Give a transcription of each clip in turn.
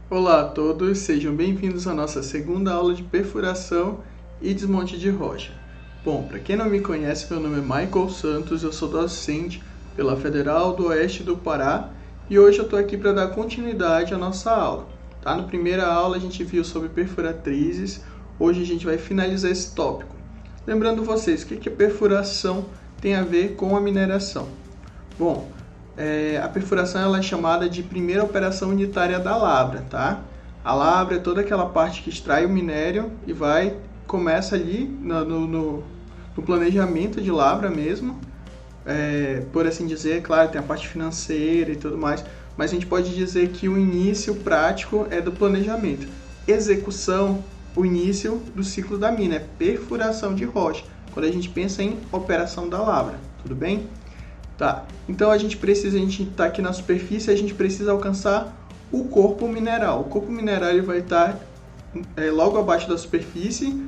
Olá a todos, sejam bem-vindos à nossa segunda aula de perfuração e desmonte de rocha. Bom, para quem não me conhece, meu nome é Michael Santos, eu sou docente pela Federal do Oeste do Pará e hoje eu estou aqui para dar continuidade à nossa aula. Na primeira aula a gente viu sobre perfuratrizes, hoje a gente vai finalizar esse tópico. Lembrando vocês, o que a perfuração tem a ver com a mineração? Bom, a perfuração ela é chamada de primeira operação unitária da lavra, tá? A lavra é toda aquela parte que extrai o minério e começa ali no planejamento de lavra mesmo, por assim dizer. Claro, tem a parte financeira e tudo mais, mas a gente pode dizer que o início prático é do planejamento. Execução, o início do ciclo da mina, é perfuração de rocha, quando a gente pensa em operação da lavra, tudo bem? Tá, então a gente está aqui na superfície, a gente precisa alcançar o corpo mineral. O corpo mineral ele vai estar logo abaixo da superfície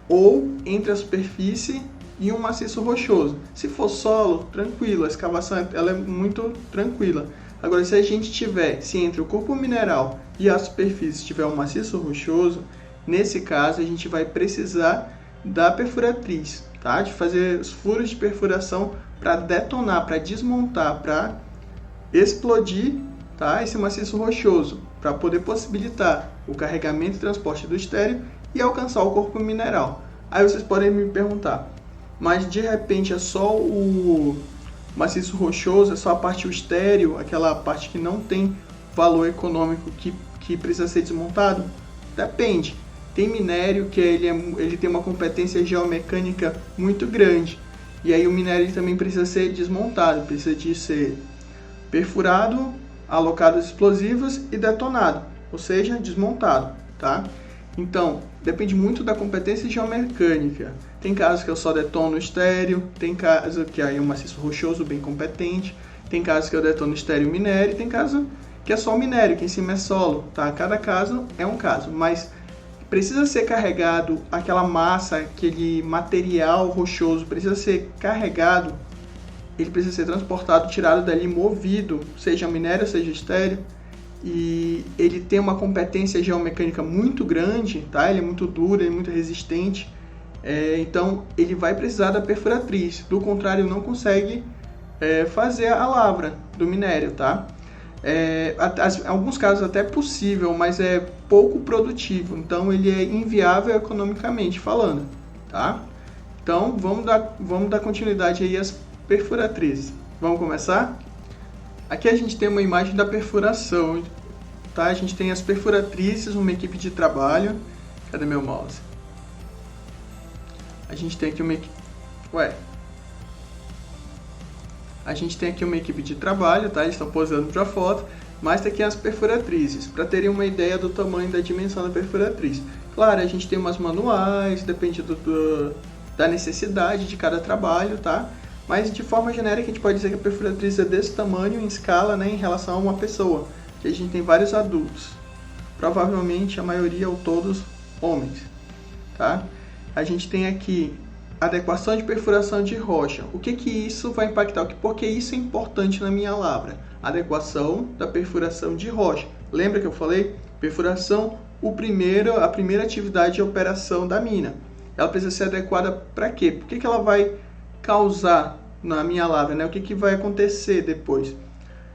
ou entre a superfície e um maciço rochoso. Se for solo, tranquilo, a escavação ela é muito tranquila. Agora, se entre o corpo mineral e a superfície tiver um maciço rochoso, nesse caso a gente vai precisar da perfuratriz, tá? De fazer os furos de perfuração para detonar, para desmontar, para explodir, tá? Esse maciço rochoso, para poder possibilitar o carregamento e transporte do estéreo e alcançar o corpo mineral. Aí vocês podem me perguntar, mas de repente é só o maciço rochoso, é só a parte estéreo, aquela parte que não tem valor econômico que precisa ser desmontado? Depende. Tem minério que ele tem uma competência geomecânica muito grande. E aí o minério também precisa ser desmontado, precisa de ser perfurado, alocado explosivos e detonado, ou seja, desmontado, tá? Então, depende muito da competência geomecânica. Tem casos que eu só detono estéreo, tem casos que aí é um maciço rochoso bem competente, tem casos que eu detono estéreo minério, tem casos que é só minério, que em cima é solo, tá? Cada caso é um caso, mas precisa ser carregado aquela massa, aquele material rochoso, precisa ser carregado, ele precisa ser transportado, tirado dali, movido, seja minério, seja estéreo, e ele tem uma competência geomecânica muito grande, tá? Ele é muito duro, ele é muito resistente, então ele vai precisar da perfuratriz, do contrário não consegue fazer a lavra do minério, tá? Em alguns casos até é possível, mas é pouco produtivo, então ele é inviável economicamente falando, tá? Então vamos dar continuidade aí às perfuratrizes. Vamos começar? Aqui a gente tem uma imagem da perfuração, tá? A gente tem as perfuratrizes, uma equipe de trabalho. Cadê meu mouse? A gente tem aqui uma equipe... A gente tem aqui uma equipe de trabalho, tá? Eles estão posando para a foto, mas tem aqui as perfuratrizes, para terem uma ideia do tamanho da dimensão da perfuratriz. Claro, a gente tem umas manuais, depende da necessidade de cada trabalho, tá? Mas de forma genérica a gente pode dizer que a perfuratriz é desse tamanho em escala, né, em relação a uma pessoa, que a gente tem vários adultos, provavelmente a maioria ou todos homens, tá? A gente tem aqui adequação de perfuração de rocha. O que isso vai impactar? Por que isso é importante na minha lavra? Adequação da perfuração de rocha. Lembra que eu falei? Perfuração, a primeira atividade de operação da mina. Ela precisa ser adequada para quê? Por que ela vai causar na minha lavra, né? O que vai acontecer depois?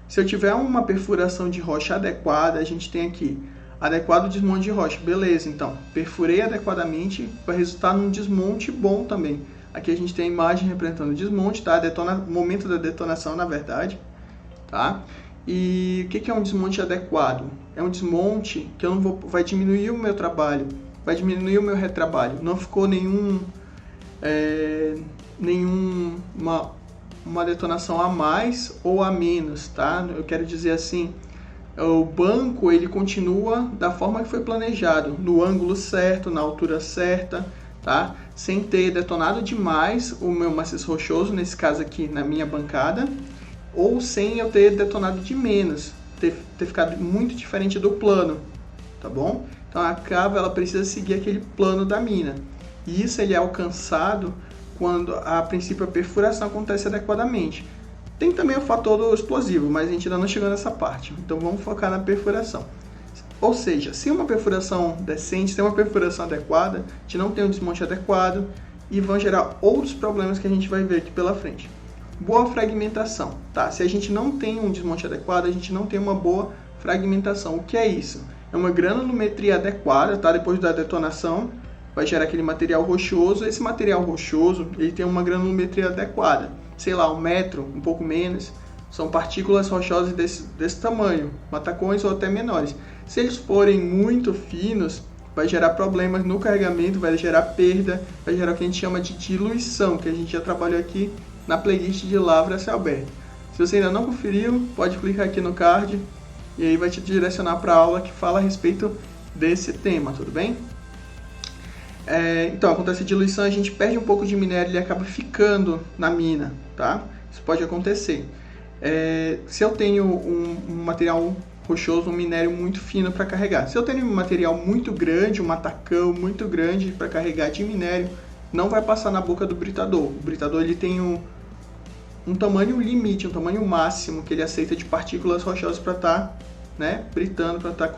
Se eu tiver uma perfuração de rocha adequada, a gente tem aqui adequado desmonte de rocha, beleza, então perfurei adequadamente, vai resultar num desmonte bom também. Aqui a gente tem a imagem representando o desmonte, tá? O momento da detonação, na verdade, tá? E o que é um desmonte adequado? É um desmonte que eu não vai diminuir o meu trabalho, vai diminuir o meu retrabalho, não ficou uma detonação a mais ou a menos, tá? Eu quero dizer assim, o banco ele continua da forma que foi planejado, no ângulo certo, na altura certa, tá? Sem ter detonado demais o meu maciço rochoso, nesse caso aqui na minha bancada, ou sem eu ter detonado de menos, ter ficado muito diferente do plano, tá bom? Então a cava ela precisa seguir aquele plano da mina, e isso ele é alcançado quando a princípio a perfuração acontece adequadamente. Tem também o fator do explosivo, mas a gente ainda não chegou nessa parte. Então vamos focar na perfuração. Ou seja, se uma perfuração decente, se uma perfuração adequada, a gente não tem um desmonte adequado e vão gerar outros problemas que a gente vai ver aqui pela frente. Boa fragmentação, tá? Se a gente não tem um desmonte adequado, a gente não tem uma boa fragmentação. O que é isso? É uma granulometria adequada, tá? Depois da detonação, vai gerar aquele material rochoso. Esse material rochoso, ele tem uma granulometria adequada. Sei lá, 1 metro, um pouco menos. São partículas rochosas desse tamanho, matacões ou até menores. Se eles forem muito finos, vai gerar problemas no carregamento, vai gerar perda, vai gerar o que a gente chama de diluição, que a gente já trabalhou aqui na playlist de Lavra a céu aberto. Se você ainda não conferiu, pode clicar aqui no card e aí vai te direcionar para a aula que fala a respeito desse tema, tudo bem? Então, acontece a diluição, a gente perde um pouco de minério e ele acaba ficando na mina, tá? Isso pode acontecer. Se eu tenho um material rochoso, um minério muito fino para carregar. Se eu tenho um material muito grande, um matacão muito grande para carregar de minério, não vai passar na boca do britador. O britador ele tem um tamanho limite, um tamanho máximo que ele aceita de partículas rochosas para estar britando, para estar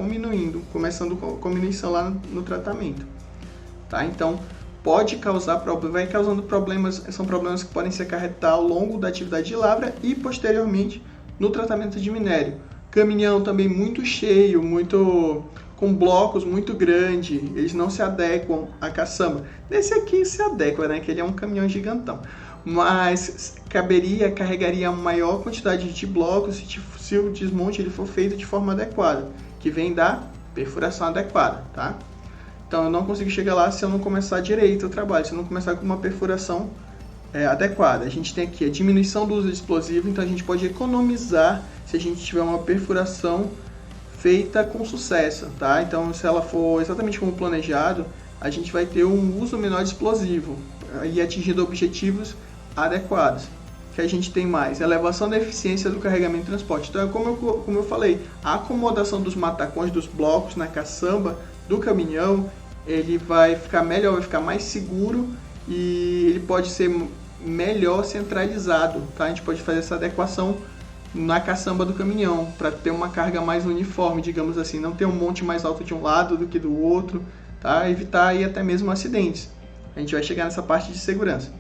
começando com cominição lá no tratamento. Tá? Então, pode causar problemas, vai causando problemas, são problemas que podem se acarretar ao longo da atividade de lavra e posteriormente no tratamento de minério. Caminhão também muito cheio, com blocos muito grandes, eles não se adequam à caçamba. Nesse aqui se adequa, né, que ele é um caminhão gigantão. Mas carregaria uma maior quantidade de blocos se o desmonte ele for feito de forma adequada, que vem da perfuração adequada, tá? Então eu não consigo chegar lá se eu não começar direito o trabalho, se eu não começar com uma perfuração adequada. A gente tem aqui a diminuição do uso de explosivo, então a gente pode economizar se a gente tiver uma perfuração feita com sucesso, tá? Então se ela for exatamente como planejado, a gente vai ter um uso menor de explosivo e atingindo objetivos adequados. Que a gente tem mais elevação da eficiência do carregamento e transporte. Então, como eu falei, a acomodação dos matacões, dos blocos na caçamba do caminhão, ele vai ficar melhor, vai ficar mais seguro e ele pode ser melhor centralizado, tá? A gente pode fazer essa adequação na caçamba do caminhão para ter uma carga mais uniforme, digamos assim, não ter um monte mais alto de um lado do que do outro, tá? Evitar aí até mesmo acidentes. A gente vai chegar nessa parte de segurança.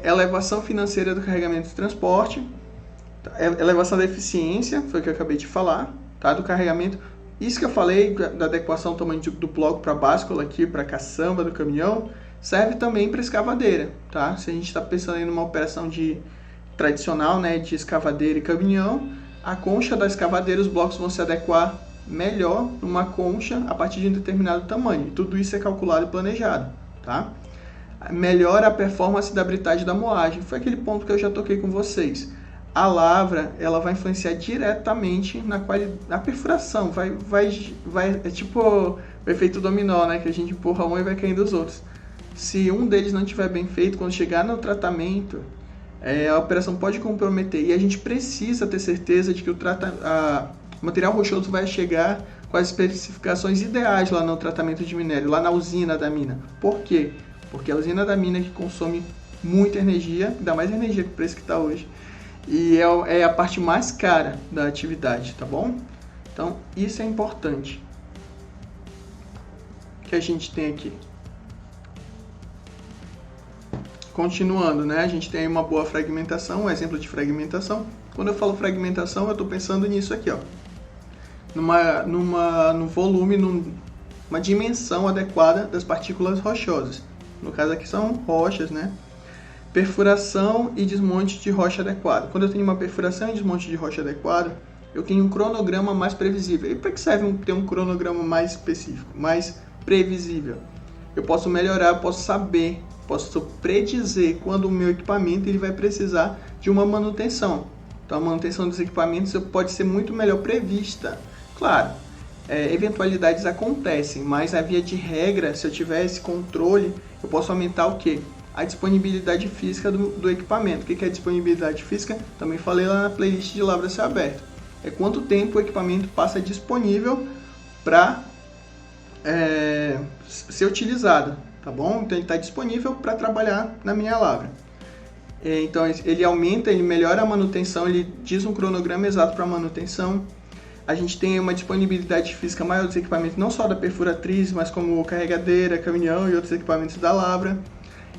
Elevação financeira do carregamento e transporte, elevação da eficiência, foi o que eu acabei de falar, tá? Do carregamento. Isso que eu falei da adequação do tamanho do bloco para a báscula aqui, para a caçamba do caminhão, serve também para escavadeira, tá? Se a gente está pensando em uma operação tradicional, né, de escavadeira e caminhão, a concha da escavadeira, os blocos vão se adequar melhor numa concha a partir de um determinado tamanho. Tudo isso é calculado e planejado, tá? Melhora a performance da britagem da moagem. Foi aquele ponto que eu já toquei com vocês. A lavra, ela vai influenciar diretamente na perfuração. É tipo o efeito dominó, né? Que a gente empurra um e vai caindo os outros. Se um deles não estiver bem feito, quando chegar no tratamento, a operação pode comprometer. E a gente precisa ter certeza de que o material rochoso vai chegar com as especificações ideais lá no tratamento de minério, lá na usina da mina. Por quê? Porque a usina da mina é que consome muita energia, ainda mais energia que o preço que está hoje, e é a parte mais cara da atividade, tá bom? Então, isso é importante que a gente tem aqui. Continuando, né? A gente tem uma boa fragmentação, um exemplo de fragmentação. Quando eu falo fragmentação, eu estou pensando nisso aqui, ó. No volume, numa dimensão adequada das partículas rochosas. No caso aqui são rochas, né? Perfuração e desmonte de rocha adequado. Quando eu tenho uma perfuração e desmonte de rocha adequado, eu tenho um cronograma mais previsível. E para que serve ter um cronograma mais específico, mais previsível? Eu posso melhorar, posso predizer quando o meu equipamento ele vai precisar de uma manutenção. Então a manutenção dos equipamentos pode ser muito melhor prevista. Claro, eventualidades acontecem, mas a via de regra, se eu tiver esse controle, eu posso aumentar o quê? A disponibilidade física do equipamento. O que é disponibilidade física? Também falei lá na playlist de Lavra a céu aberto. É quanto tempo o equipamento passa disponível para ser utilizado, tá bom? Então ele está disponível para trabalhar na minha lavra. Então ele aumenta, ele melhora a manutenção, ele diz um cronograma exato para a manutenção. A gente tem uma disponibilidade física maior dos equipamentos, não só da perfuratriz, mas como carregadeira, caminhão e outros equipamentos da Lavra.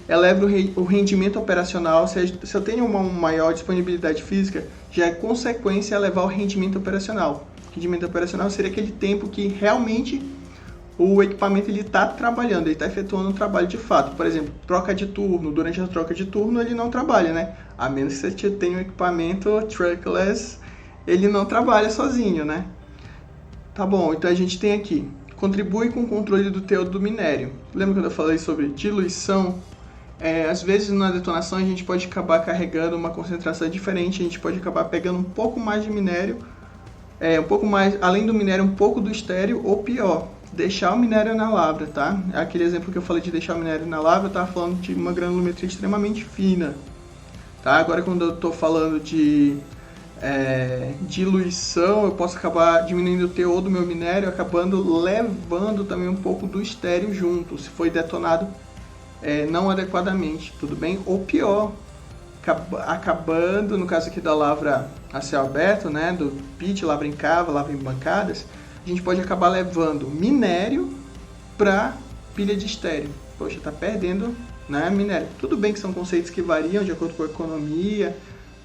Eleva o rendimento operacional. Se eu tenho uma maior disponibilidade física, já é consequência elevar o rendimento operacional. O rendimento operacional seria aquele tempo que realmente o equipamento está trabalhando, ele está efetuando um trabalho de fato. Por exemplo, troca de turno. Durante a troca de turno ele não trabalha, né? A menos que você tenha um equipamento truckless, ele não trabalha sozinho, né? Tá bom, então a gente tem aqui, contribui com o controle do teor do minério. Lembra quando eu falei sobre diluição? Às vezes na detonação a gente pode acabar carregando uma concentração diferente, a gente pode acabar pegando um pouco mais de minério, um pouco mais, além do minério, um pouco do estéreo, ou pior, deixar o minério na lavra, tá? Aquele exemplo que eu falei de deixar o minério na lavra, eu estava falando de uma granulometria extremamente fina, tá? Agora quando eu estou falando de diluição, eu posso acabar diminuindo o teor do meu minério, acabando levando também um pouco do estéreo junto, se foi detonado não adequadamente, tudo bem? Ou pior, acabando, no caso aqui da lavra a céu aberto, né, do pit, lavra em cava, lavra em bancadas, a gente pode acabar levando minério para pilha de estéreo. Poxa, está perdendo, né, minério. Tudo bem que são conceitos que variam de acordo com a economia,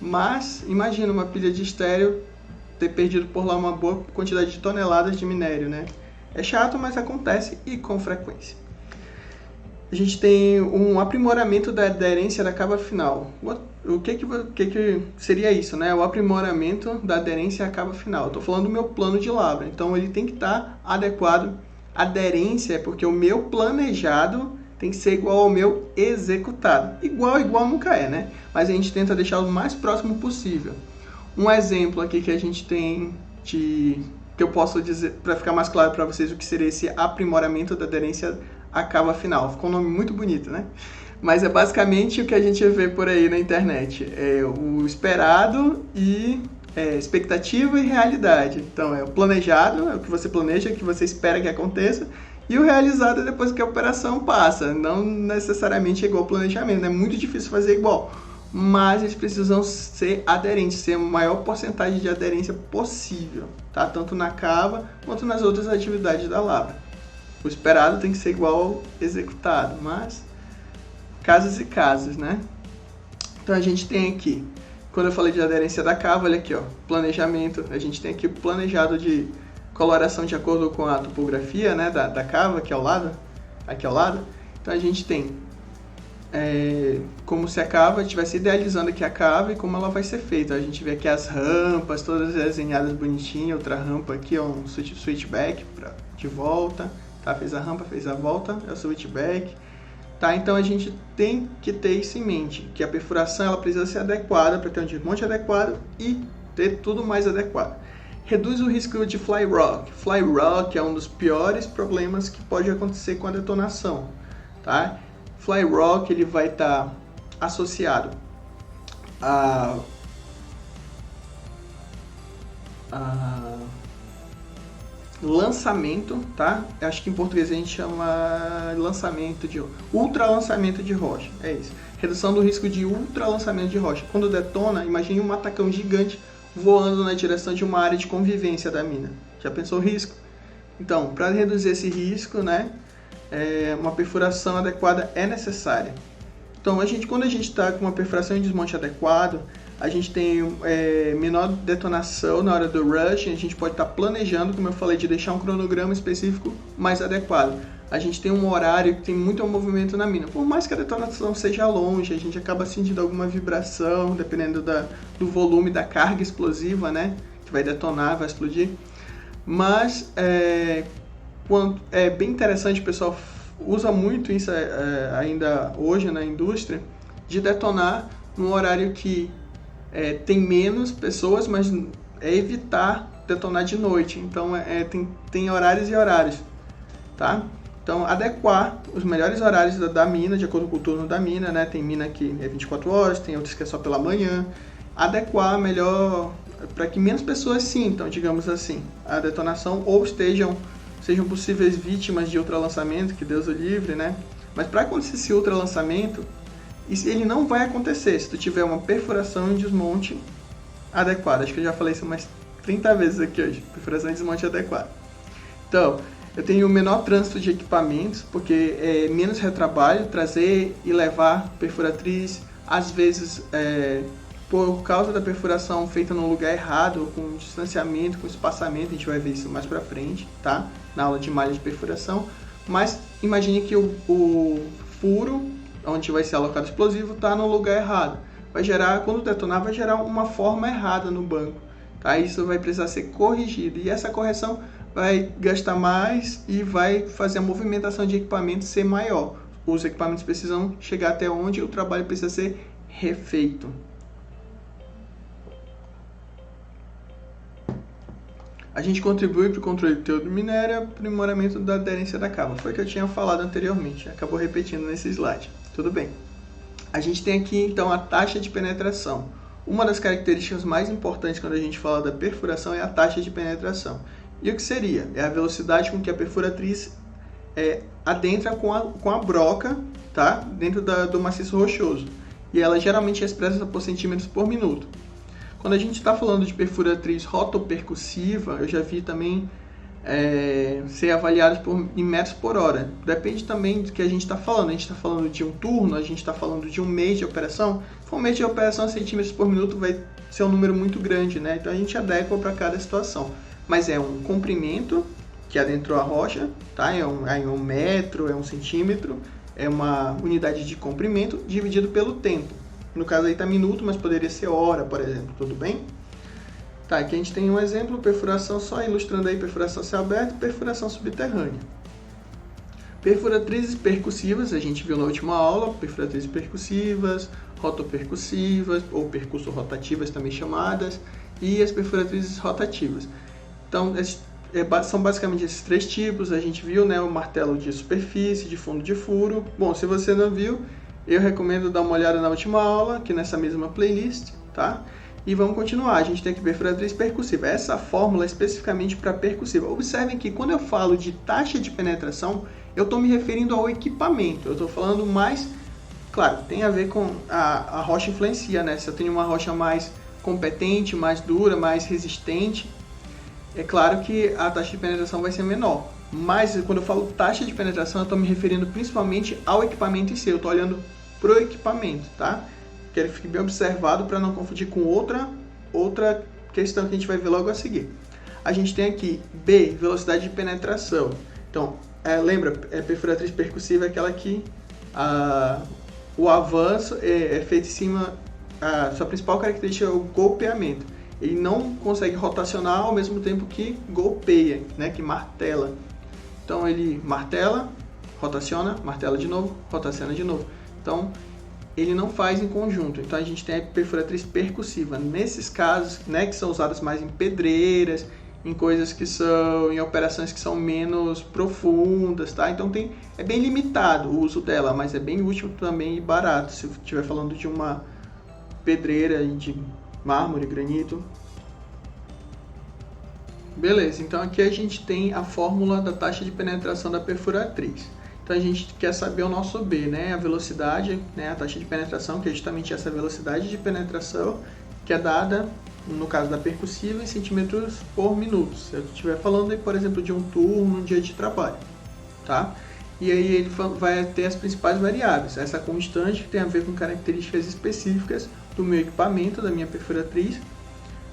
mas imagina uma pilha de estéreo ter perdido por lá uma boa quantidade de toneladas de minério, né? É chato, mas acontece e com frequência. A gente tem um aprimoramento da aderência da cava final. O que seria isso, né? O aprimoramento da aderência à cava final. Estou falando do meu plano de lavra, então ele tem que estar adequado. Aderência é porque o meu planejado tem que ser igual ao meu executado. Igual nunca é, né? Mas a gente tenta deixar o mais próximo possível. Um exemplo aqui que a gente tem que eu posso dizer, para ficar mais claro para vocês o que seria esse aprimoramento da aderência à cava final. Ficou um nome muito bonito, né? Mas é basicamente o que a gente vê por aí na internet. É o esperado e expectativa e realidade. Então, é o planejado, é o que você planeja, o que você espera que aconteça, e o realizado é depois que a operação passa. Não necessariamente é igual ao planejamento, é muito difícil fazer igual. Mas eles precisam ser aderentes, ser a maior porcentagem de aderência possível, tá? Tanto na cava quanto nas outras atividades da lavra. O esperado tem que ser igual ao executado, mas casos e casos, né? Então a gente tem aqui, quando eu falei de aderência da cava, olha aqui, ó, planejamento, a gente tem aqui o planejado de coloração de acordo com a topografia, né, da cava, aqui ao lado. Então a gente tem como se a cava estivesse idealizando aqui a cava e como ela vai ser feita. A gente vê aqui as rampas, todas desenhadas bonitinho, outra rampa aqui, ó, um switchback de volta, tá? Fez a rampa, fez a volta, é o switchback. Tá, então a gente tem que ter isso em mente, que a perfuração ela precisa ser adequada para ter um desmonte adequado e ter tudo mais adequado. Reduz o risco de fly rock. Fly rock é um dos piores problemas que pode acontecer com a detonação. Tá? Fly rock ele vai estar associado a lançamento, tá? Acho que em português a gente chama ultra lançamento de rocha, é isso. Redução do risco de ultra lançamento de rocha. Quando detona, imagine um matacão gigante voando na direção de uma área de convivência da mina. Já pensou o risco? Então, para reduzir esse risco, né, uma perfuração adequada é necessária. Então, quando a gente está com uma perfuração e desmonte adequado, a gente tem menor detonação na hora do rush, a gente pode estar planejando, como eu falei, de deixar um cronograma específico mais adequado. A gente tem um horário que tem muito movimento na mina. Por mais que a detonação seja longe, a gente acaba sentindo alguma vibração, dependendo do volume da carga explosiva, né? Que vai detonar, vai explodir. Mas é bem interessante, o pessoal usa muito isso ainda hoje na indústria, de detonar num horário que tem menos pessoas, mas evitar detonar de noite. Então tem horários e horários, tá? Então adequar os melhores horários da mina, de acordo com o turno da mina, né? Tem mina que é 24 horas, tem outras que é só pela manhã. Adequar melhor para que menos pessoas sintam, digamos assim, a detonação ou sejam possíveis vítimas de ultralançamento, que Deus o livre, né? Mas para acontecer esse ultralançamento, ele não vai acontecer se tu tiver uma perfuração e desmonte adequado. Acho que eu já falei isso umas 30 vezes aqui hoje, perfuração e desmonte adequado. Então, eu tenho menor trânsito de equipamentos, porque é menos retrabalho, trazer e levar perfuratriz, às vezes por causa da perfuração feita no lugar errado, com distanciamento, com espaçamento, a gente vai ver isso mais pra frente, tá? Na aula de malha de perfuração. Mas imagine que o furo, onde vai ser alocado o explosivo, está no lugar errado. Vai gerar, quando detonar, vai gerar uma forma errada no banco. Tá? Isso vai precisar ser corrigido. E essa correção vai gastar mais e vai fazer a movimentação de equipamentos ser maior. Os equipamentos precisam chegar até onde o trabalho precisa ser refeito. A gente contribui para o controle do teor do minério e aprimoramento da aderência da cava. Foi o que eu tinha falado anteriormente, acabou repetindo nesse slide. Tudo bem. A gente tem aqui, então, a taxa de penetração. Uma das características mais importantes quando a gente fala da perfuração é a taxa de penetração. E o que seria? É a velocidade com que a perfuratriz adentra com a broca, tá? Dentro do maciço rochoso. E ela geralmente é expressa por centímetros por minuto. Quando a gente está falando de perfuratriz rotopercussiva, eu já vi também ser avaliados em metros por hora. Depende também do que a gente está falando. A gente está falando de um turno, a gente está falando de um mês de operação. Se for um mês de operação, centímetros por minuto vai ser um número muito grande, né? Então a gente adequa para cada situação. Mas é um comprimento que adentrou a rocha, tá? É um metro, é um centímetro, é uma unidade de comprimento dividido pelo tempo. No caso aí está minuto, mas poderia ser hora, por exemplo, tudo bem? Tá, aqui a gente tem um exemplo, perfuração, só ilustrando aí perfuração a céu aberto e perfuração subterrânea. Perfuratrizes percussivas, a gente viu na última aula, perfuratrizes percussivas, rotopercussivas, ou percusso-rotativas também chamadas, e as perfuratrizes rotativas. Então, são basicamente esses três tipos, a gente viu, né, o martelo de superfície, de fundo de furo. Bom, se você não viu, eu recomendo dar uma olhada na última aula, aqui nessa mesma playlist, tá? E vamos continuar. A gente tem aqui perfuratriz percussiva. Essa fórmula é especificamente para percussiva. Observem que quando eu falo de taxa de penetração, eu estou me referindo ao equipamento. Eu estou falando mais... Claro, tem a ver com... A rocha influencia, né? Se eu tenho uma rocha mais competente, mais dura, mais resistente, é claro que a taxa de penetração vai ser menor. Mas quando eu falo taxa de penetração, eu estou me referindo principalmente ao equipamento em si. Eu estou olhando para o equipamento, tá? Quero que fique bem observado para não confundir com outra questão que a gente vai ver logo a seguir. A gente tem aqui B, velocidade de penetração. Então, lembra, perfuratriz percussiva é aquela que o avanço é feito em cima, sua principal característica é o golpeamento. Ele não consegue rotacionar ao mesmo tempo que golpeia, né, que martela. Então ele martela, rotaciona, martela de novo, rotaciona de novo. Então ele não faz em conjunto. Então a gente tem a perfuratriz percussiva. Nesses casos, né, que são usadas mais em pedreiras, em coisas que são, em operações que são menos profundas, tá? Então é bem limitado o uso dela, mas é bem útil também e barato. Se eu estiver falando de uma pedreira de mármore, granito. Beleza, então aqui a gente tem a fórmula da taxa de penetração da perfuratriz. Então a gente quer saber o nosso B, né? A velocidade, né? A taxa de penetração, que é justamente essa velocidade de penetração que é dada, no caso da percussiva, em centímetros por minuto. Se eu estiver falando, por exemplo, de um turno, um dia de trabalho, tá? E aí ele vai ter as principais variáveis. Essa constante que tem a ver com características específicas do meu equipamento, da minha perfuratriz.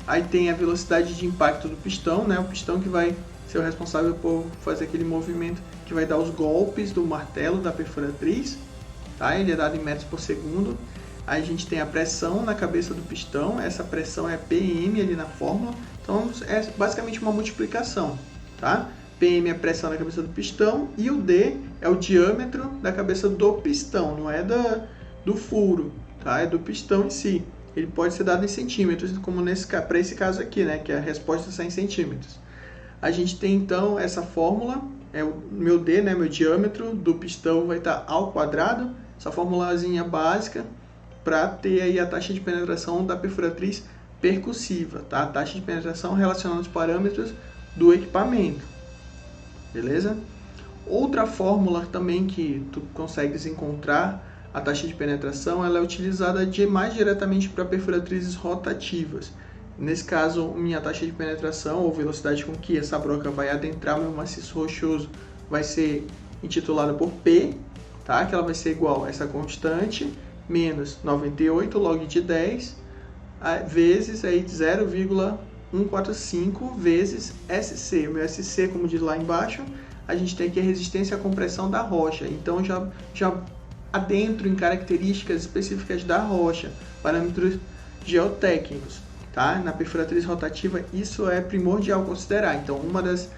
Aí tem a velocidade de impacto do pistão, né? O pistão que vai ser o responsável por fazer aquele movimento que vai dar os golpes do martelo da perfuratriz, tá? Ele é dado em metros por segundo. Aí a gente tem a pressão na cabeça do pistão, essa pressão é PM ali na fórmula, então é basicamente uma multiplicação, tá? PM é a pressão na cabeça do pistão e o D é o diâmetro da cabeça do pistão, não é do furo, tá? É do pistão em si. Ele pode ser dado em centímetros, como para esse caso aqui, né? Que a resposta está em centímetros. A gente tem então essa fórmula, o meu D, né? Meu diâmetro do pistão vai estar ao quadrado, essa formulazinha básica, para ter aí a taxa de penetração da perfuratriz percussiva, tá? A taxa de penetração relacionando os parâmetros do equipamento, beleza? Outra fórmula também que tu consegues encontrar a taxa de penetração, ela é utilizada mais diretamente para perfuratrizes rotativas. Nesse caso, minha taxa de penetração ou velocidade com que essa broca vai adentrar o meu maciço rochoso vai ser intitulada por P, tá? Que ela vai ser igual a essa constante menos 98 log de 10 vezes aí 0,145 vezes SC. O meu SC, como diz lá embaixo, a gente tem aqui a resistência à compressão da rocha. Então já adentro em características específicas da rocha, parâmetros geotécnicos. Tá? Na perfuratriz rotativa isso é primordial considerar, então uma das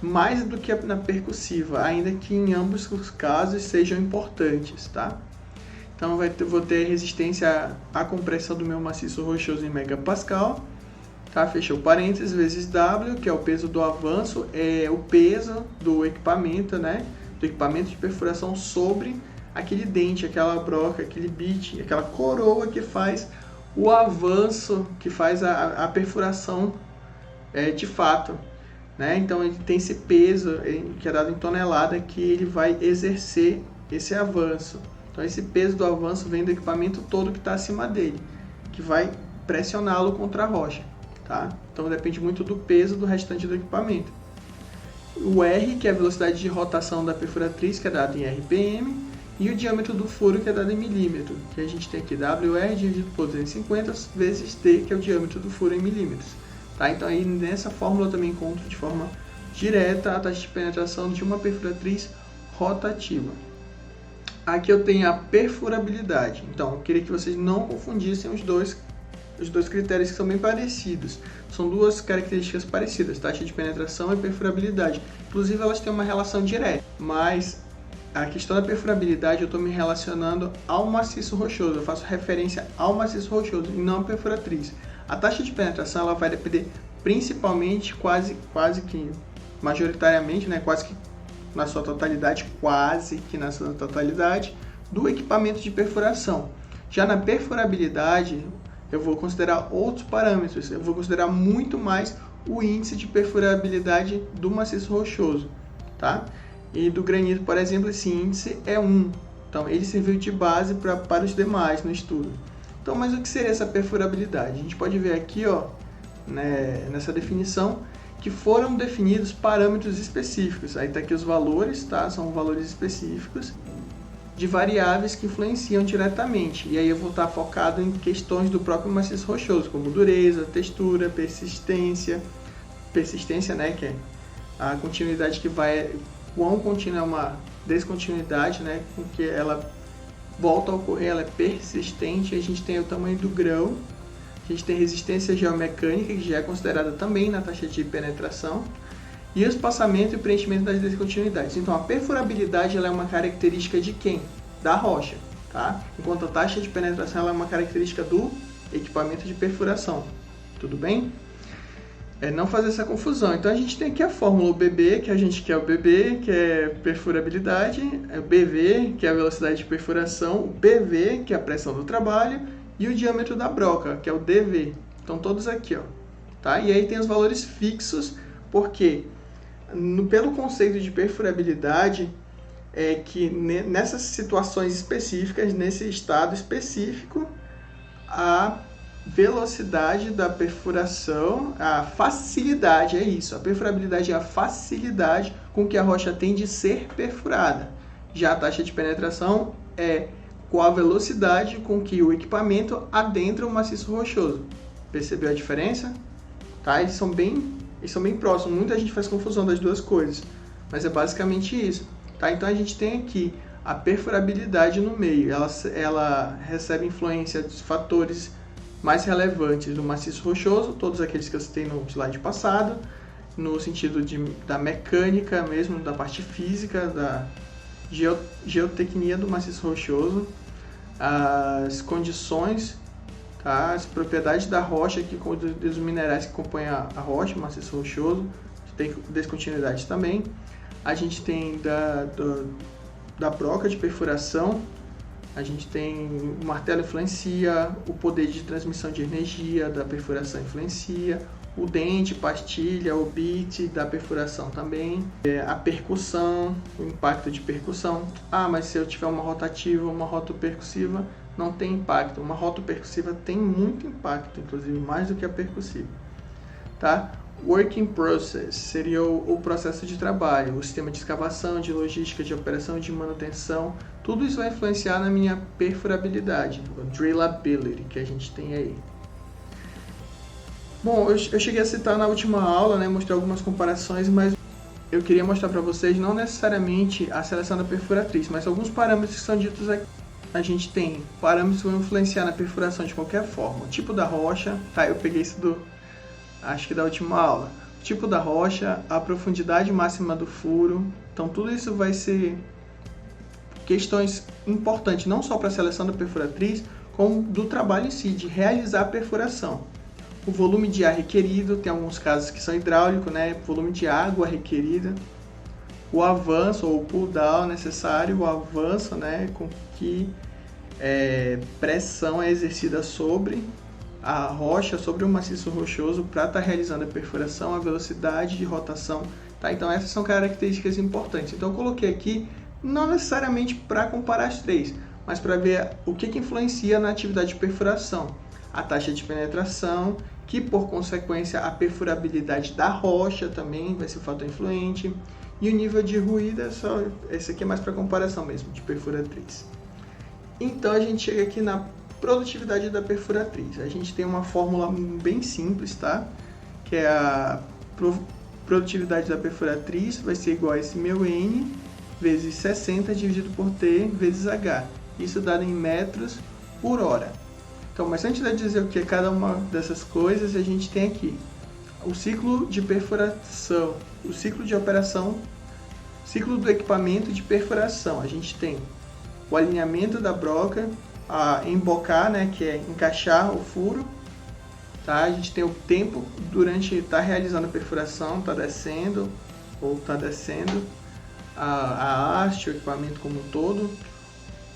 mais do que na percussiva, ainda que em ambos os casos sejam importantes, tá? Então vou ter resistência à compressão do meu maciço rochoso em megapascal, tá? Fechou parênteses, vezes W, que é o peso do avanço, é o peso do equipamento, né? Do equipamento de perfuração sobre aquele dente, aquela broca, aquele bit, aquela coroa que faz o avanço, que faz a perfuração de fato, né? Então ele tem esse peso que é dado em tonelada que ele vai exercer esse avanço. Então esse peso do avanço vem do equipamento todo que está acima dele, que vai pressioná-lo contra a rocha, tá? Então depende muito do peso do restante do equipamento. O R, que é a velocidade de rotação da perfuratriz, que é dado em RPM, e o diâmetro do furo, que é dado em milímetro, que a gente tem aqui WR dividido por 250 vezes T, que é o diâmetro do furo em milímetros. Tá? Então aí nessa fórmula eu também encontro de forma direta a taxa de penetração de uma perfuratriz rotativa. Aqui eu tenho a perfurabilidade. Então eu queria que vocês não confundissem os dois critérios que são bem parecidos. São duas características parecidas, taxa de penetração e perfurabilidade. Inclusive elas têm uma relação direta, mas a questão da perfurabilidade eu estou me relacionando ao maciço rochoso, eu faço referência ao maciço rochoso e não à perfuratriz. A taxa de penetração ela vai depender principalmente, quase que majoritariamente, né, quase que na sua totalidade, do equipamento de perfuração. Já na perfurabilidade eu vou considerar outros parâmetros, eu vou considerar muito mais o índice de perfurabilidade do maciço rochoso, tá? E do granito, por exemplo, esse índice é 1. Então, ele serviu de base para os demais no estudo. Então, mas o que seria essa perfurabilidade? A gente pode ver aqui, ó, né, nessa definição, que foram definidos parâmetros específicos. Aí está aqui os valores, tá? São valores específicos de variáveis que influenciam diretamente. E aí eu vou estar focado em questões do próprio maciço rochoso, como dureza, textura, persistência, né, que é a continuidade que vai... Quão contínua é uma descontinuidade, né, com que ela volta a ocorrer, ela é persistente. A gente tem o tamanho do grão, a gente tem resistência geomecânica, que já é considerada também na taxa de penetração, e o espaçamento e preenchimento das descontinuidades. Então a perfurabilidade ela é uma característica de quem? Da rocha, tá? Enquanto a taxa de penetração ela é uma característica do equipamento de perfuração. Tudo bem? Não fazer essa confusão. Então a gente tem aqui a fórmula, o BB, que a gente quer o BB, que é perfurabilidade, o BV, que é a velocidade de perfuração, o PV, que é a pressão do trabalho, e o diâmetro da broca, que é o DV. Então todos aqui, ó, tá? E aí tem os valores fixos, porque pelo conceito de perfurabilidade é que nessas situações específicas, nesse estado específico, a velocidade da perfuração, a facilidade, é isso. A perfurabilidade é a facilidade com que a rocha tem de ser perfurada. Já a taxa de penetração é com a velocidade com que o equipamento adentra o maciço rochoso. Percebeu a diferença? Tá? Eles são bem próximos. Muita gente faz confusão das duas coisas, mas é basicamente isso. Tá? Então a gente tem aqui a perfurabilidade no meio. Ela recebe influência dos fatores mais relevantes do maciço rochoso, todos aqueles que eu citei no slide passado, no sentido da mecânica mesmo, da parte física, da geotecnia do maciço rochoso, as condições, tá? As propriedades da rocha, dos minerais que compõem a rocha, o maciço rochoso, tem descontinuidade também. A gente tem da broca de perfuração, a gente tem o martelo influencia, o poder de transmissão de energia da perfuração influencia, o dente, pastilha, o bit da perfuração também, a percussão, o impacto de percussão. Mas se eu tiver uma rotativa ou uma rotopercussiva, não tem impacto. Uma rotopercussiva tem muito impacto, inclusive mais do que a percussiva, tá? Working process seria o processo de trabalho, o sistema de escavação, de logística, de operação, de manutenção. Tudo isso vai influenciar na minha perfurabilidade, o drillability que a gente tem aí. Bom, eu cheguei a citar na última aula, né, mostrei algumas comparações, mas eu queria mostrar para vocês não necessariamente a seleção da perfuratriz, mas alguns parâmetros que são ditos aqui. A gente tem parâmetros que vão influenciar na perfuração de qualquer forma. O tipo da rocha, tá? Eu peguei isso acho que da última aula. O tipo da rocha, a profundidade máxima do furo. Então tudo isso vai ser questões importantes, não só para a seleção da perfuratriz, como do trabalho em si, de realizar a perfuração. O volume de ar requerido, tem alguns casos que são hidráulicos, né? Volume de água requerida. O avanço ou o pull down necessário, o avanço, né? Com que pressão é exercida sobre a rocha, sobre o maciço rochoso para estar realizando a perfuração, a velocidade de rotação, tá? Então essas são características importantes. Então eu coloquei aqui, não necessariamente para comparar as três, mas para ver o que influencia na atividade de perfuração. A taxa de penetração, que por consequência a perfurabilidade da rocha também vai ser um fator influente, e o nível de ruído, esse aqui é mais para comparação mesmo, de perfuratriz. Então a gente chega aqui na produtividade da perfuratriz. A gente tem uma fórmula bem simples, tá? Que é a produtividade da perfuratriz vai ser igual a esse meu N vezes 60 dividido por T vezes H. Isso dado em metros por hora. Então, mas antes de dizer o que é cada uma dessas coisas, a gente tem aqui o ciclo de perfuração, o ciclo de operação, ciclo do equipamento de perfuração. A gente tem o alinhamento da broca, a embocar, né, que é encaixar o furo, tá? A gente tem o tempo durante estar realizando a perfuração, tá descendo ou tá descendo a haste, o equipamento como um todo.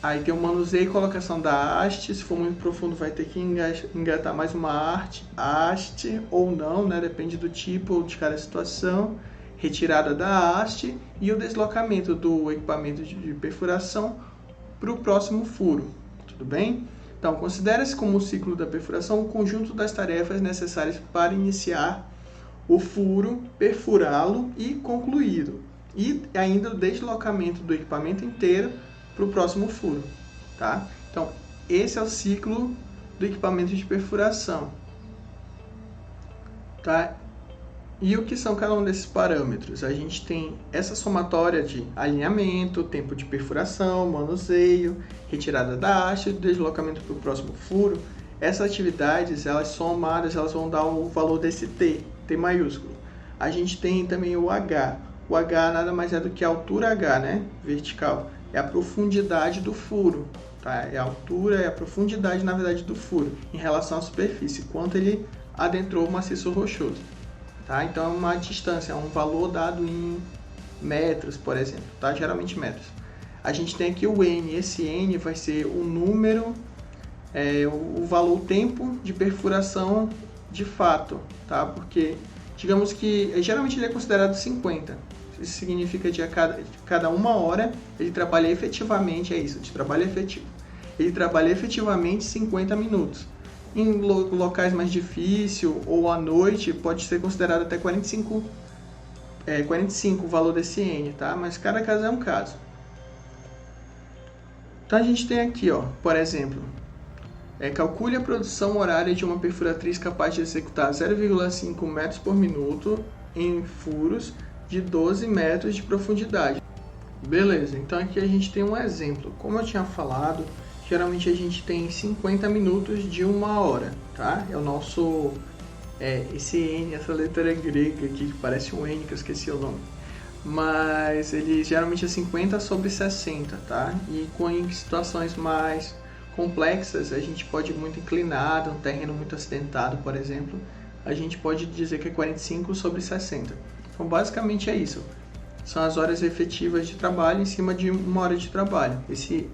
Aí tem o manuseio e colocação da haste, se for muito profundo vai ter que engatar mais uma haste ou não, né? Depende do tipo ou de cada situação. Retirada da haste e o deslocamento do equipamento de perfuração para o próximo furo, tudo bem? Então, considera-se como o ciclo da perfuração o conjunto das tarefas necessárias para iniciar o furo, perfurá-lo e concluí-lo. E ainda o deslocamento do equipamento inteiro para o próximo furo, tá? Então, esse é o ciclo do equipamento de perfuração, tá? E o que são cada um desses parâmetros? A gente tem essa somatória de alinhamento, tempo de perfuração, manuseio, retirada da haste, deslocamento para o próximo furo. Essas atividades, elas somadas, elas vão dar o valor desse T maiúsculo. A gente tem também o H. O H nada mais é do que a altura H, né? Vertical. É a profundidade do furo, tá? É a altura, é a profundidade, na verdade, do furo em relação à superfície, quanto ele adentrou o maciço rochoso, tá? Então é uma distância, é um valor dado em metros, por exemplo, tá? Geralmente metros. A gente tem aqui o N, esse N vai ser o número, o valor, o tempo de perfuração de fato, tá? Porque, digamos que, geralmente ele é considerado 50. Isso significa que a cada uma hora ele trabalha efetivamente, é isso, de trabalho efetivo. Ele trabalha efetivamente 50 minutos. Em locais mais difíceis ou à noite, pode ser considerado até 45 o valor desse N, tá? Mas cada caso é um caso. Então a gente tem aqui, ó, por exemplo, calcule a produção horária de uma perfuratriz capaz de executar 0,5 metros por minuto em furos de 12 metros de profundidade. Beleza, então aqui a gente tem um exemplo. Como eu tinha falado, geralmente a gente tem 50 minutos de uma hora, tá? É o nosso, esse N, essa letra grega aqui que parece um N, que eu esqueci o nome. Mas ele geralmente é 50 sobre 60, tá? E em situações mais complexas, a gente pode ir muito inclinado, um terreno muito acidentado, por exemplo, a gente pode dizer que é 45 sobre 60. Então, basicamente é isso. São as horas efetivas de trabalho em cima de uma hora de trabalho, esse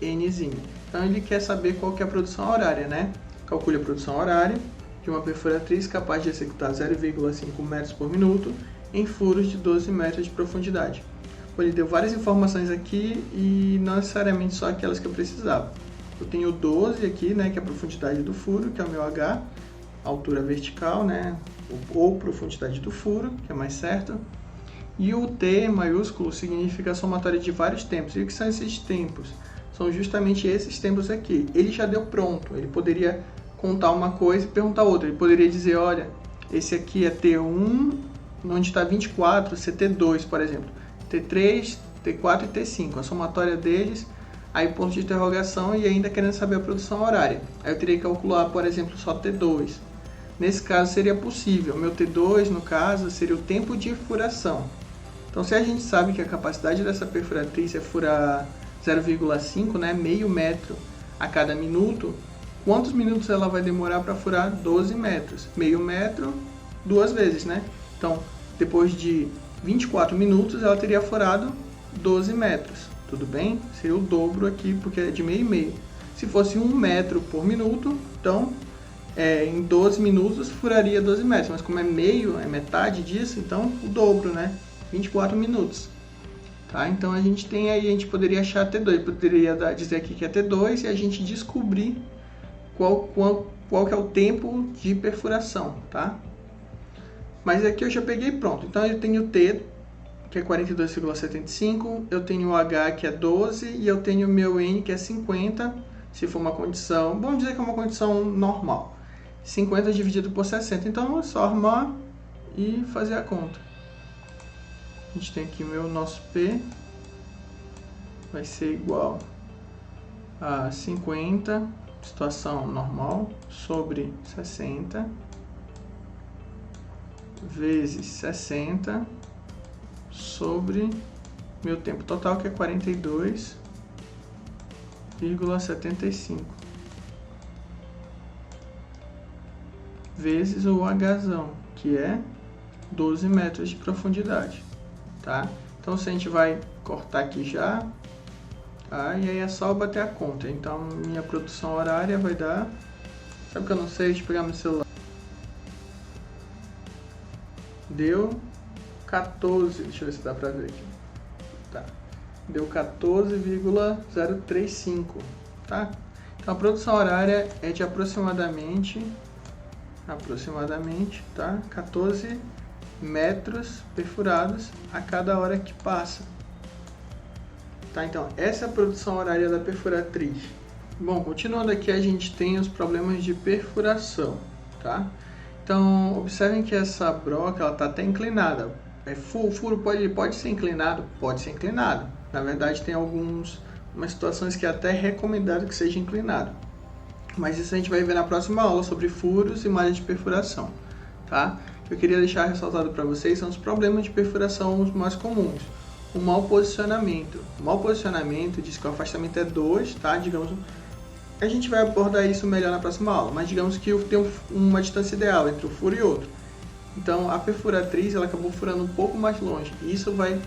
Nzinho. Então, ele quer saber qual que é a produção horária, né? Calcule a produção horária de uma perfuratriz capaz de executar 0,5 metros por minuto em furos de 12 metros de profundidade. Ele deu várias informações aqui e não necessariamente só aquelas que eu precisava. eu tenho 12 aqui, né, que é a profundidade do furo, que é o meu H, altura vertical, né, ou profundidade do furo, que é mais certo. E o T maiúsculo significa a somatória de vários tempos. E o que são esses tempos? São justamente esses tempos aqui. Ele já deu pronto, ele poderia contar uma coisa e perguntar outra. Ele poderia dizer, olha, esse aqui é T1, onde está 24, esse é T2, por exemplo. T3, T4 e T5, a somatória deles, aí ponto de interrogação e ainda querendo saber a produção horária. Aí eu teria que calcular, por exemplo, só T2. Nesse caso seria possível. O meu T2, no caso, seria o tempo de furação. Então, se a gente sabe que a capacidade dessa perfuratriz é furar 0,5, né, meio metro a cada minuto, quantos minutos ela vai demorar para furar 12 metros? Meio metro, 2 vezes, né? Então, depois de 24 minutos, ela teria furado 12 metros. Tudo bem? Seria o dobro aqui, porque é de meio e meio. Se fosse 1 metro por minuto, então, em 12 minutos, furaria 12 metros. Mas como é meio, é metade disso, então, o dobro, né? 24 minutos. Tá? Então a gente tem aí, a gente poderia achar T2, poderia dizer aqui que é T2 e a gente descobrir qual que é o tempo de perfuração, tá? Mas aqui eu já peguei pronto. Então eu tenho T, que é 42,75, eu tenho o H, que é 12, e eu tenho o meu N, que é 50, se for uma condição, vamos dizer que é uma condição normal. 50 dividido por 60, então é só arrumar e fazer a conta. A gente tem aqui o nosso P, vai ser igual a 50, situação normal, sobre 60, vezes 60, sobre meu tempo total, que é 42,75, vezes o Hzão, que é 12 metros de profundidade. Tá? Então, se a gente vai cortar aqui já, tá? E aí é só bater a conta. Então, minha produção horária vai dar... Sabe que eu não sei? Deixa eu pegar meu celular. Deu 14, deixa eu ver se dá pra ver aqui. Tá. Deu 14,035, tá? Então, a produção horária é de aproximadamente, tá? 14 metros perfurados a cada hora que passa. Tá, então essa é a produção horária da perfuratriz. Bom, continuando aqui, a gente tem os problemas de perfuração, tá? Então observem que essa broca, ela tá até inclinada. O furo pode ser inclinado? Pode ser inclinado. Na verdade tem umas situações que é até recomendado que seja inclinado. Mas isso a gente vai ver na próxima aula sobre furos e malhas de perfuração, tá? Eu queria deixar ressaltado para vocês são os problemas de perfuração os mais comuns. O mau posicionamento. O mau posicionamento diz que o afastamento é 2, tá? Digamos, a gente vai abordar isso melhor na próxima aula, mas digamos que tem uma distância ideal entre um furo e outro. Então, a perfuratriz ela acabou furando um pouco mais longe, e isso vai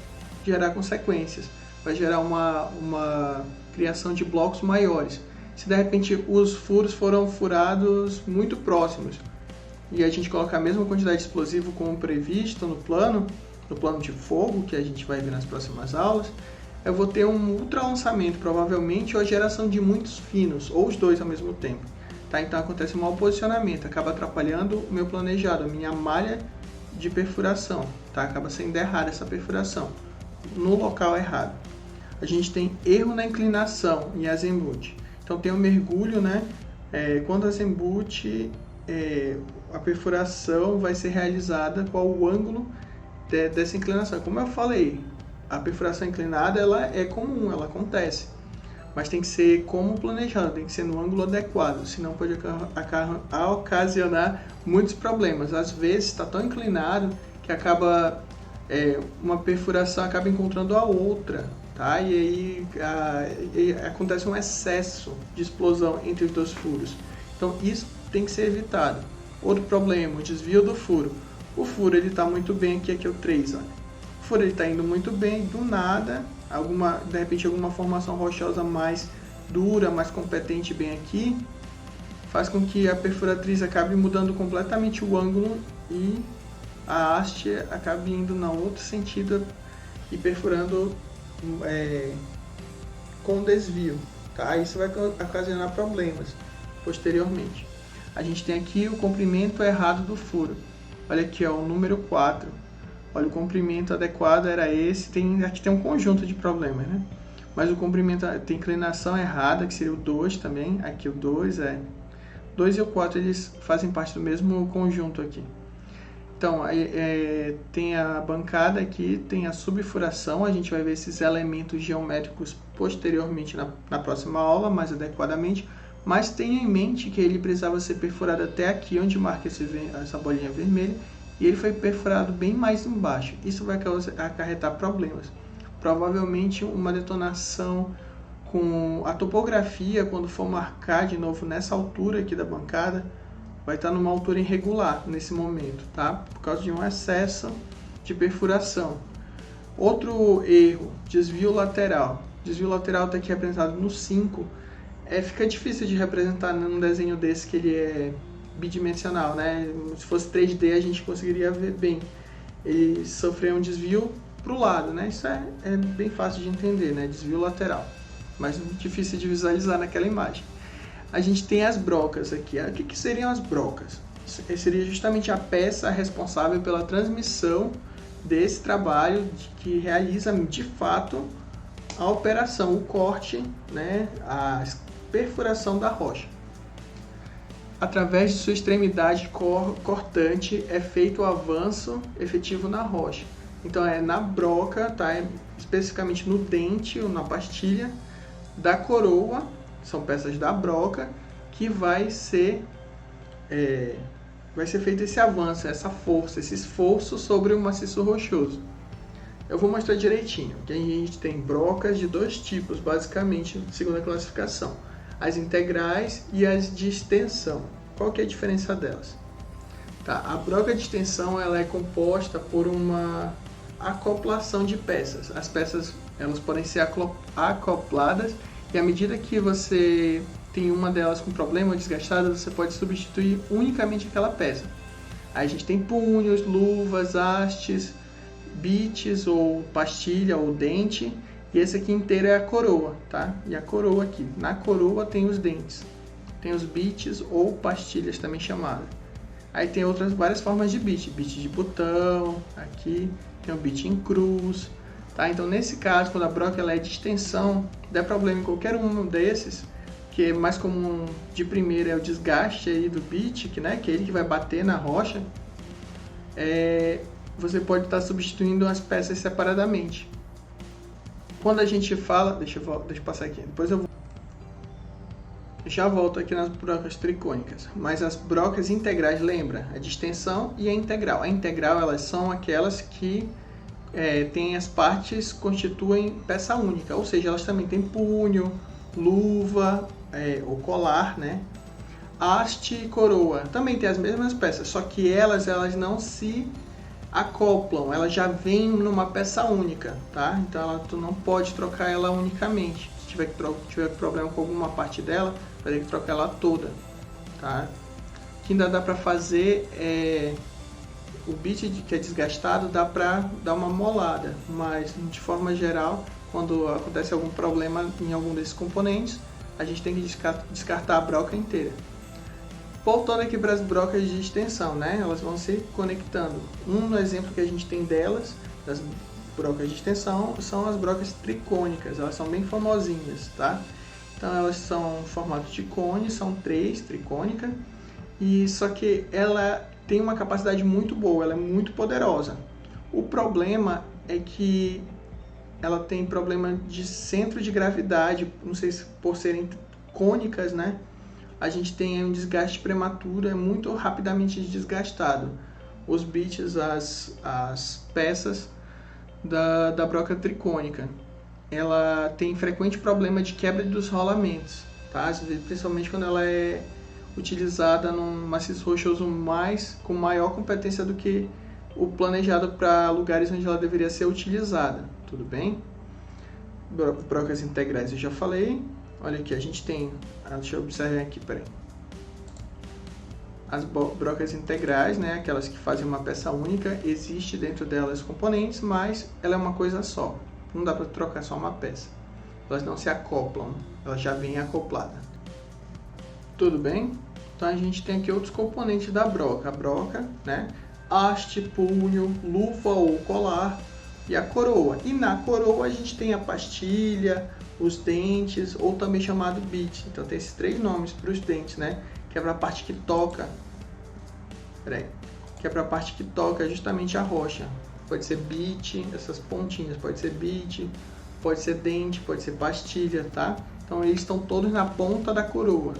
gerar consequências. Vai gerar uma criação de blocos maiores. Se de repente os furos foram furados muito próximos, e a gente colocar a mesma quantidade de explosivo como previsto no plano de fogo, que a gente vai ver nas próximas aulas, eu vou ter um ultralançamento, provavelmente, ou a geração de muitos finos, ou os dois ao mesmo tempo. Tá? Então acontece um mau posicionamento, acaba atrapalhando o meu planejado, a minha malha de perfuração. Tá? Acaba sendo errada essa perfuração, no local errado. A gente tem erro na inclinação em azimuth. Então tem um mergulho, né? Quando azimuth, a perfuração vai ser realizada qual o ângulo dessa inclinação. Como eu falei, a perfuração inclinada ela é comum, ela acontece, mas tem que ser como planejado, tem que ser no ângulo adequado, senão pode ocasionar muitos problemas. Às vezes está tão inclinado que acaba uma perfuração acaba encontrando a outra, tá? E aí acontece um excesso de explosão entre os dois furos. Então isso tem que ser evitado. Outro problema, o desvio do furo. O furo ele está muito bem aqui é o 3. Ó. O furo está indo muito bem, do nada, de repente alguma formação rochosa mais dura, mais competente bem aqui, faz com que a perfuratriz acabe mudando completamente o ângulo e a haste acabe indo no outro sentido e perfurando com desvio. tá? Isso vai ocasionar problemas posteriormente. A gente tem aqui o comprimento errado do furo. Olha aqui, ó, o número 4. Olha, o comprimento adequado era esse. Aqui tem um conjunto de problemas, né? Mas o comprimento tem inclinação errada, que seria o 2 também. Aqui o 2 2 e o 4, eles fazem parte do mesmo conjunto aqui. Então, tem a bancada aqui, tem a subfuração. A gente vai ver esses elementos geométricos posteriormente na próxima aula, mais adequadamente. Mas tenha em mente que ele precisava ser perfurado até aqui, onde marca essa bolinha vermelha. E ele foi perfurado bem mais embaixo. Isso vai acarretar problemas. Provavelmente uma detonação com a topografia, quando for marcar de novo nessa altura aqui da bancada, vai estar numa altura irregular nesse momento, tá? Por causa de um excesso de perfuração. Outro erro, desvio lateral. Desvio lateral está aqui representado no 5. Fica difícil de representar num desenho desse que ele é bidimensional, né? Se fosse 3D a gente conseguiria ver bem. Ele sofreu um desvio para o lado, né? Isso é bem fácil de entender, né? Desvio lateral, mas difícil de visualizar naquela imagem. A gente tem as brocas aqui. O que seriam as brocas? Seria justamente a peça responsável pela transmissão desse trabalho que realiza de fato a operação, o corte, né? A perfuração da rocha. Através de sua extremidade cortante é feito o avanço efetivo na rocha. Então é na broca, tá? Especificamente no dente ou na pastilha da coroa, são peças da broca, que vai ser feito esse avanço, essa força, esse esforço sobre o maciço rochoso. Eu vou mostrar direitinho, que a gente tem brocas de dois tipos, basicamente, segundo a classificação. As integrais e as de extensão. Qual que é a diferença delas? Tá, a broca de extensão ela é composta por uma acoplação de peças. As peças elas podem ser acopladas e à medida que você tem uma delas com problema ou desgastada, você pode substituir unicamente aquela peça. Aí a gente tem punhos, luvas, hastes, bites ou pastilha ou dente. E esse aqui inteiro é a coroa, tá? E a coroa aqui. Na coroa tem os dentes. Tem os bites ou pastilhas também chamadas. Aí tem outras várias formas de bit. Bit de botão, aqui. Tem o bit em cruz, tá? Então nesse caso, quando a broca ela é de extensão, der problema em qualquer um desses, que é mais comum de primeira é o desgaste aí do bit, que é ele que vai bater na rocha, você pode estar substituindo as peças separadamente. Quando a gente fala, deixa eu passar aqui, depois eu já volto aqui nas brocas tricônicas, mas as brocas integrais, lembra, a de extensão e a integral. A integral elas são aquelas que têm as partes constituem peça única, ou seja, elas também têm punho, luva, ou colar, né? Haste e coroa, também tem as mesmas peças, só que elas não se acoplam, ela já vem numa peça única, tá? Então tu não pode trocar ela unicamente. Se tiver problema com alguma parte dela, vai ter que trocar ela toda, tá? O que ainda dá para fazer o bit que é desgastado, dá para dar uma molada, mas de forma geral, quando acontece algum problema em algum desses componentes, a gente tem que descartar a broca inteira. Voltando aqui para as brocas de extensão, né? Elas vão se conectando. Um exemplo que a gente tem delas, das brocas de extensão, são as brocas tricônicas. Elas são bem famosinhas, tá? Então elas são em formato de cone, são 3, tricônica, e só que ela tem uma capacidade muito boa, ela é muito poderosa. O problema é que ela tem problema de centro de gravidade, não sei se por serem cônicas, né? A gente tem um desgaste prematuro, é muito rapidamente desgastado. Os bits, as peças da broca tricônica. Ela tem frequente problema de quebra dos rolamentos, tá? Principalmente quando ela é utilizada num maciço rochoso com maior competência do que o planejado para lugares onde ela deveria ser utilizada, tudo bem? Brocas integrais eu já falei. Olha aqui, a gente tem, deixa eu observar aqui, peraí. As brocas integrais, né, aquelas que fazem uma peça única, existe dentro delas componentes, mas ela é uma coisa só. Não dá para trocar só uma peça. elas não se acoplam, elas já vêm acopladas. Tudo bem? Então a gente tem aqui outros componentes da broca. A broca, né? Haste, punho, luva ou colar e a coroa. E na coroa a gente tem a pastilha, os dentes, ou também chamado bit. Então tem esses 3 nomes para os dentes, né? Que é para a parte que toca. Que é para a parte que toca justamente a rocha. Pode ser bit, essas pontinhas, pode ser bit, pode ser dente, pode ser pastilha, tá? Então eles estão todos na ponta da coroa.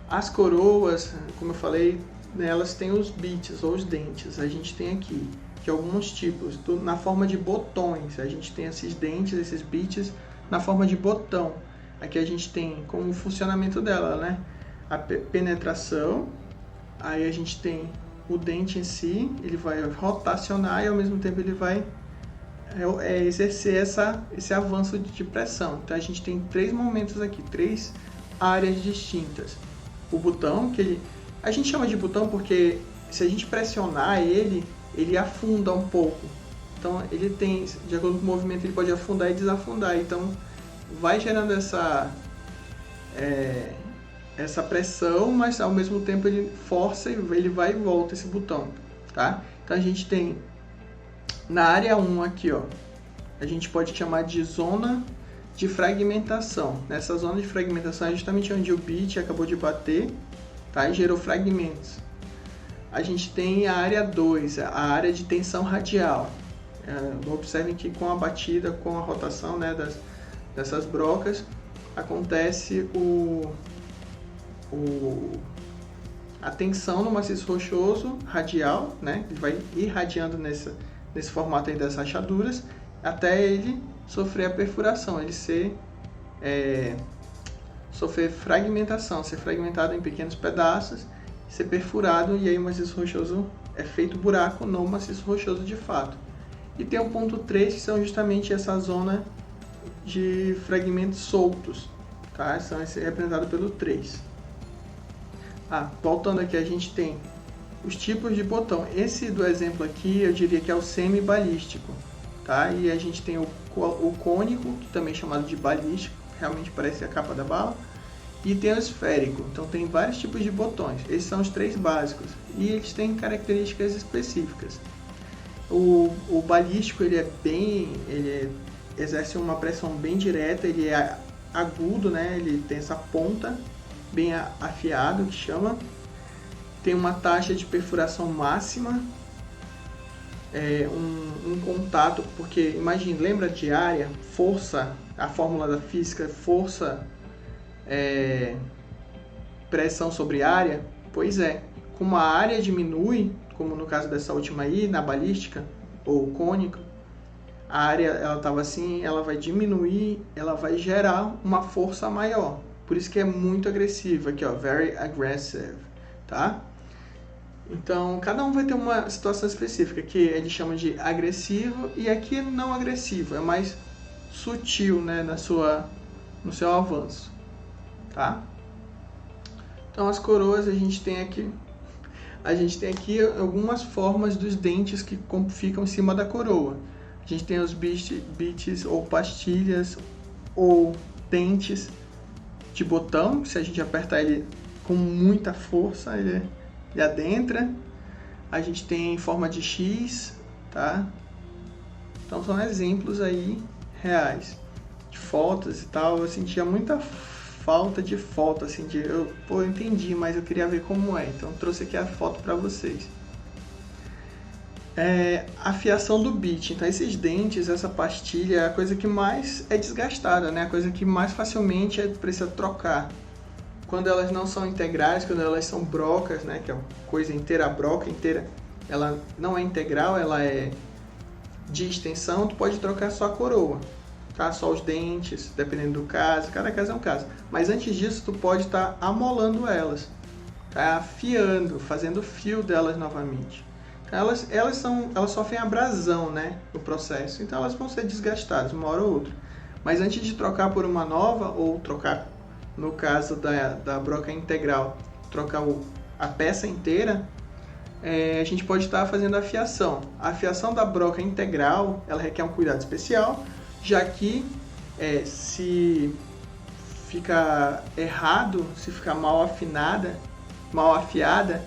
As coroas, como eu falei, nelas tem os bits ou os dentes. A gente tem aqui de alguns tipos, na forma de botões. A gente tem esses dentes, esses bits na forma de botão. Aqui a gente tem como o funcionamento dela, né? A penetração, aí a gente tem o dente em si, ele vai rotacionar e ao mesmo tempo ele vai exercer esse avanço de pressão. Então a gente tem 3 momentos aqui, 3 áreas distintas. O botão, a gente chama de botão porque se a gente pressionar ele afunda um pouco. Então ele tem, de acordo com o movimento, ele pode afundar e desafundar. Então vai gerando essa pressão, mas ao mesmo tempo ele força e ele vai e volta esse botão, tá? Então a gente tem na área 1 aqui, ó, a gente pode chamar de zona de fragmentação. Nessa zona de fragmentação é justamente onde o bit acabou de bater, tá? E gerou fragmentos. A gente tem a área 2, a área de tensão radial. Observem que com a batida, com a rotação, né, dessas brocas, acontece a tensão no maciço rochoso radial, né? Ele vai irradiando nesse formato aí das rachaduras até ele sofrer a perfuração, ele sofrer fragmentação, ser fragmentado em pequenos pedaços, ser perfurado, e aí o maciço rochoso é feito buraco no maciço rochoso de fato. E tem o ponto 3, que são justamente essa zona de fragmentos soltos, tá? São representados pelo 3. Voltando aqui, a gente tem os tipos de botão. Esse do exemplo aqui eu diria que é o semi-balístico, tá? E a gente tem o cônico, que também é chamado de balístico, realmente parece a capa da bala, e tem o esférico. Então tem vários tipos de botões. Esses são os 3 básicos e eles têm características específicas. O balístico ele exerce uma pressão bem direta, ele é agudo, né? Ele tem essa ponta bem afiado, que chama. Tem uma taxa de perfuração máxima, um contato, porque imagine, lembra de área, força, a fórmula da física, força, pressão sobre área? Pois é, como a área diminui, como no caso dessa última aí, na balística, ou cônico, a área ela estava assim, ela vai diminuir, ela vai gerar uma força maior. Por isso que é muito agressivo, aqui ó, very aggressive, tá? Então, cada um vai ter uma situação específica, que ele chama de agressivo, e aqui é não agressivo, é mais sutil, né, no seu avanço, tá? Então, as coroas a gente tem aqui algumas formas dos dentes que ficam em cima da coroa. A gente tem os bits ou pastilhas ou dentes de botão, que se a gente apertar ele com muita força, ele adentra. A gente tem em forma de X, tá? Então são exemplos aí reais de fotos e tal. Eu sentia muita falta de foto, assim, eu entendi, mas eu queria ver como é, então eu trouxe aqui a foto para vocês. A fiação do bit, então esses dentes, essa pastilha é a coisa que mais é desgastada, né? A coisa que mais facilmente precisa trocar. Quando elas não são integrais, quando elas são brocas, né? Que é uma coisa inteira, a broca inteira, ela não é integral, ela é de extensão, tu pode trocar só a coroa, tá? Só os dentes, dependendo do caso, cada caso é um caso. Mas antes disso, tu pode estar amolando elas, tá? Afiando, fazendo fio delas novamente. Elas sofrem abrasão, né, no processo, então elas vão ser desgastadas uma hora ou outra. Mas antes de trocar por uma nova, ou trocar, no caso da broca integral, trocar a peça inteira, a gente pode estar fazendo a fiação. A fiação da broca integral, ela requer um cuidado especial, já que se fica errado, se ficar mal afiada,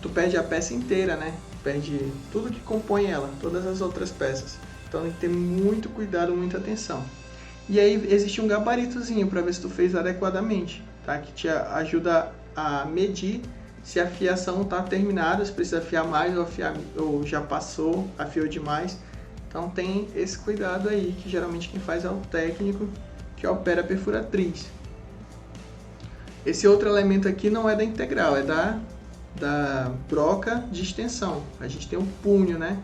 tu perde a peça inteira, né? Perde tudo que compõe ela, todas as outras peças. Então tem que ter muito cuidado, muita atenção. E aí existe um gabaritozinho para ver se tu fez adequadamente, tá? Que te ajuda a medir se a fiação está terminada, se precisa afiar mais ou já passou, afiou demais. Então tem esse cuidado aí, que geralmente quem faz é o técnico que opera a perfuratriz. Esse outro elemento aqui não é da integral, é da broca de extensão. A gente tem o punho, né?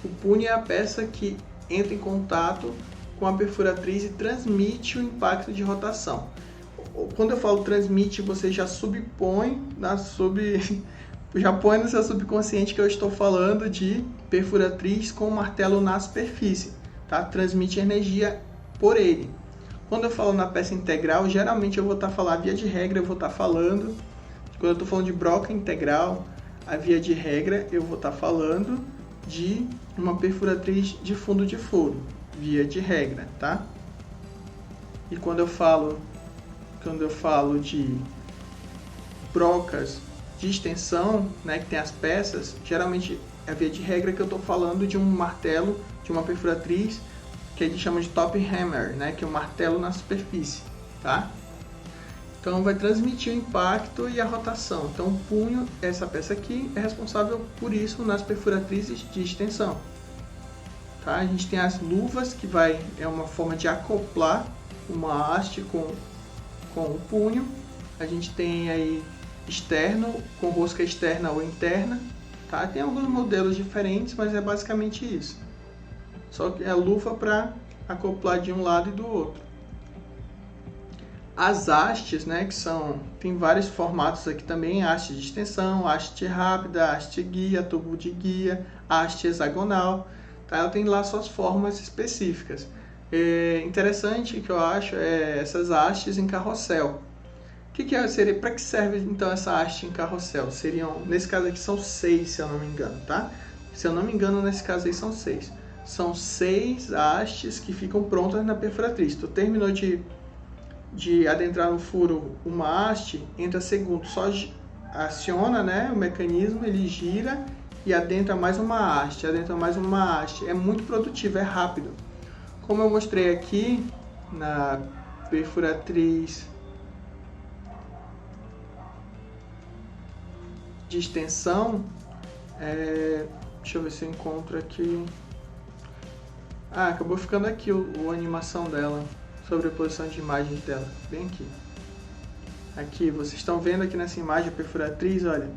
O punho é a peça que entra em contato com a perfuratriz e transmite o impacto de rotação. Quando eu falo transmite, você já subpõe já põe no seu subconsciente que eu estou falando de perfuratriz com martelo na superfície, tá? Transmite energia por ele. Quando eu falo na peça integral, geralmente eu vou estar falando, via de regra, eu vou estar falando, quando eu estou falando de broca integral, a via de regra, eu vou estar falando de uma perfuratriz de fundo de furo, via de regra, tá? E quando eu falo de brocas de extensão, né, que tem as peças, geralmente é via de regra que eu estou falando de um martelo, de uma perfuratriz, que a gente chama de top hammer, né, que é um martelo na superfície, tá? Então vai transmitir o impacto e a rotação. Então o punho, essa peça aqui, é responsável por isso nas perfuratrizes de extensão. Tá? A gente tem as luvas, que é uma forma de acoplar uma haste com o punho. A gente tem aí externo, com rosca externa ou interna. Tá? Tem alguns modelos diferentes, mas é basicamente isso. Só que é luva para acoplar de um lado e do outro. As hastes, né, tem vários formatos aqui também, haste de extensão, haste rápida, haste guia, tubo de guia, haste hexagonal, tá? Ela tem lá suas formas específicas. Interessante que eu acho essas hastes em carrossel. Para que serve então essa haste em carrossel? Nesse caso aqui são 6, se eu não me engano, tá? Se eu não me engano, nesse caso aí são 6. São 6 hastes que ficam prontas na perfuratriz. Tu terminou de adentrar no furo uma haste, entra segundo, só aciona, né, o mecanismo, ele gira e adentra mais uma haste, É muito produtivo, é rápido. Como eu mostrei aqui na perfuratriz de extensão, deixa eu ver se eu encontro aqui. Acabou ficando aqui a animação dela. Sobreposição de imagens dela, bem aqui. Aqui, vocês estão vendo aqui nessa imagem a perfuratriz, olha.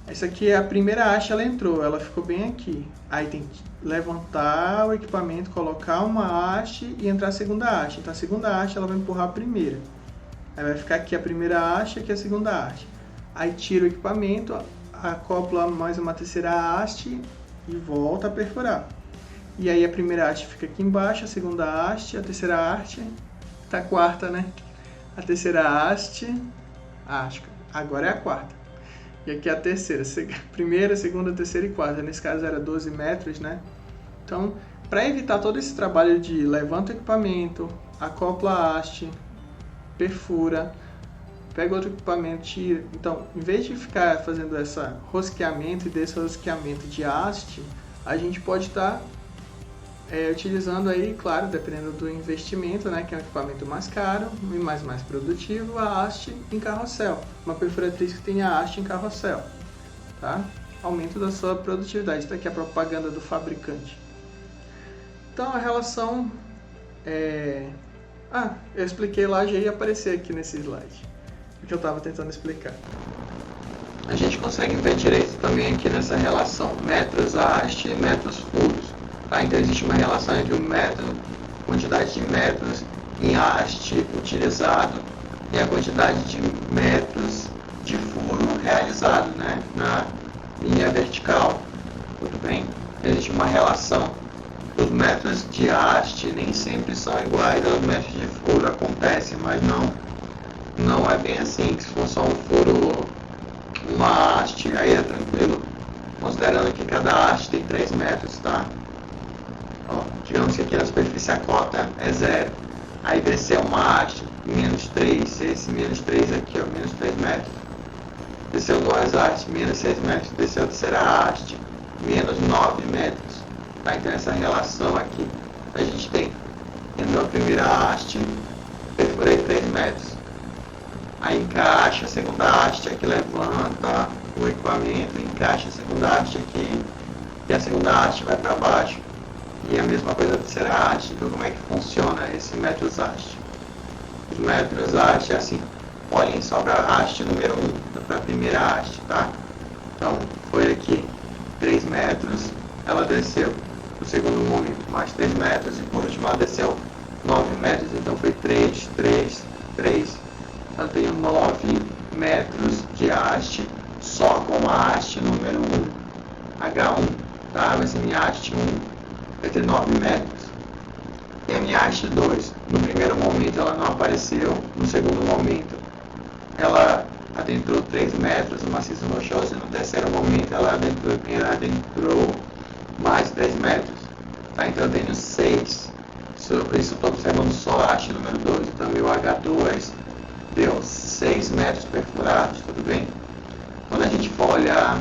Essa aqui é a primeira haste, ela ficou bem aqui. Aí tem que levantar o equipamento, colocar uma haste e entrar a segunda haste. Então a segunda haste ela vai empurrar a primeira. Aí vai ficar aqui a primeira haste e aqui a segunda haste. Aí tira o equipamento, acopla mais uma terceira haste e volta a perfurar. E aí a primeira haste fica aqui embaixo, a segunda haste, a terceira haste, tá a quarta, né? A terceira haste, agora é a quarta. E aqui é a terceira, primeira, segunda, terceira e quarta. Nesse caso era 12 metros, né? Então, para evitar todo esse trabalho de levanta o equipamento, acopla a haste, perfura, pega outro equipamento, tira. Então, em vez de ficar fazendo esse rosqueamento e desrosqueamento de haste, a gente pode estar utilizando aí, claro, dependendo do investimento, né, que é um equipamento mais caro e mais produtivo, a haste em carrossel, uma perfuratriz que tem a haste em carrossel, tá? Aumento da sua produtividade. Isso aqui é a propaganda do fabricante. Então a relação eu expliquei lá, já ia aparecer aqui nesse slide, o que eu estava tentando explicar. A gente consegue ver direito também aqui nessa relação metros haste e metros furos. Tá? Então existe uma relação entre o metro, quantidade de metros em haste utilizado e a quantidade de metros de furo realizado, né, na linha vertical. Tudo bem? Existe uma relação. Os metros de haste nem sempre são iguais aos metros de furo. Acontece, mas não é bem assim. Se for só um furo, uma haste, aí é tranquilo. Considerando que cada haste tem 3 metros, tá? Ó, digamos que aqui na superfície a cota é 0. Aí desceu uma haste, menos 3, esse menos 3 aqui, ó, menos 3 metros. Desceu duas hastes, menos 6 metros. Desceu a terceira haste, menos 9 metros. Tá? Então essa relação aqui a gente tem. Entrou a primeira haste, perfurei 3 metros. Aí encaixa a segunda haste, aqui levanta o equipamento, encaixa a segunda haste aqui, e a segunda haste vai para baixo. E a mesma coisa da terceira haste. Então como é que funciona esse metros haste? Os metros haste é assim, olhem só para a haste número 1, para a primeira haste, tá? Então foi aqui 3 metros, ela desceu o segundo momento mais 3 metros e por último ela desceu 9 metros, então foi 3, 3, 3. Eu tenho 9 metros de haste só com a haste número 1, H1, tá? Vai ser minha haste 1, vai ter 9 metros. E a minha haste 2, no primeiro momento ela não apareceu, no segundo momento ela adentrou 3 metros no maciço rochoso e no terceiro momento ela adentrou mais 10 metros. Tá? Então eu tenho 6. Por isso eu estou observando só a haste número 2. Então meu H2 deu 6 metros perfurados, tudo bem? Quando a gente for olhar,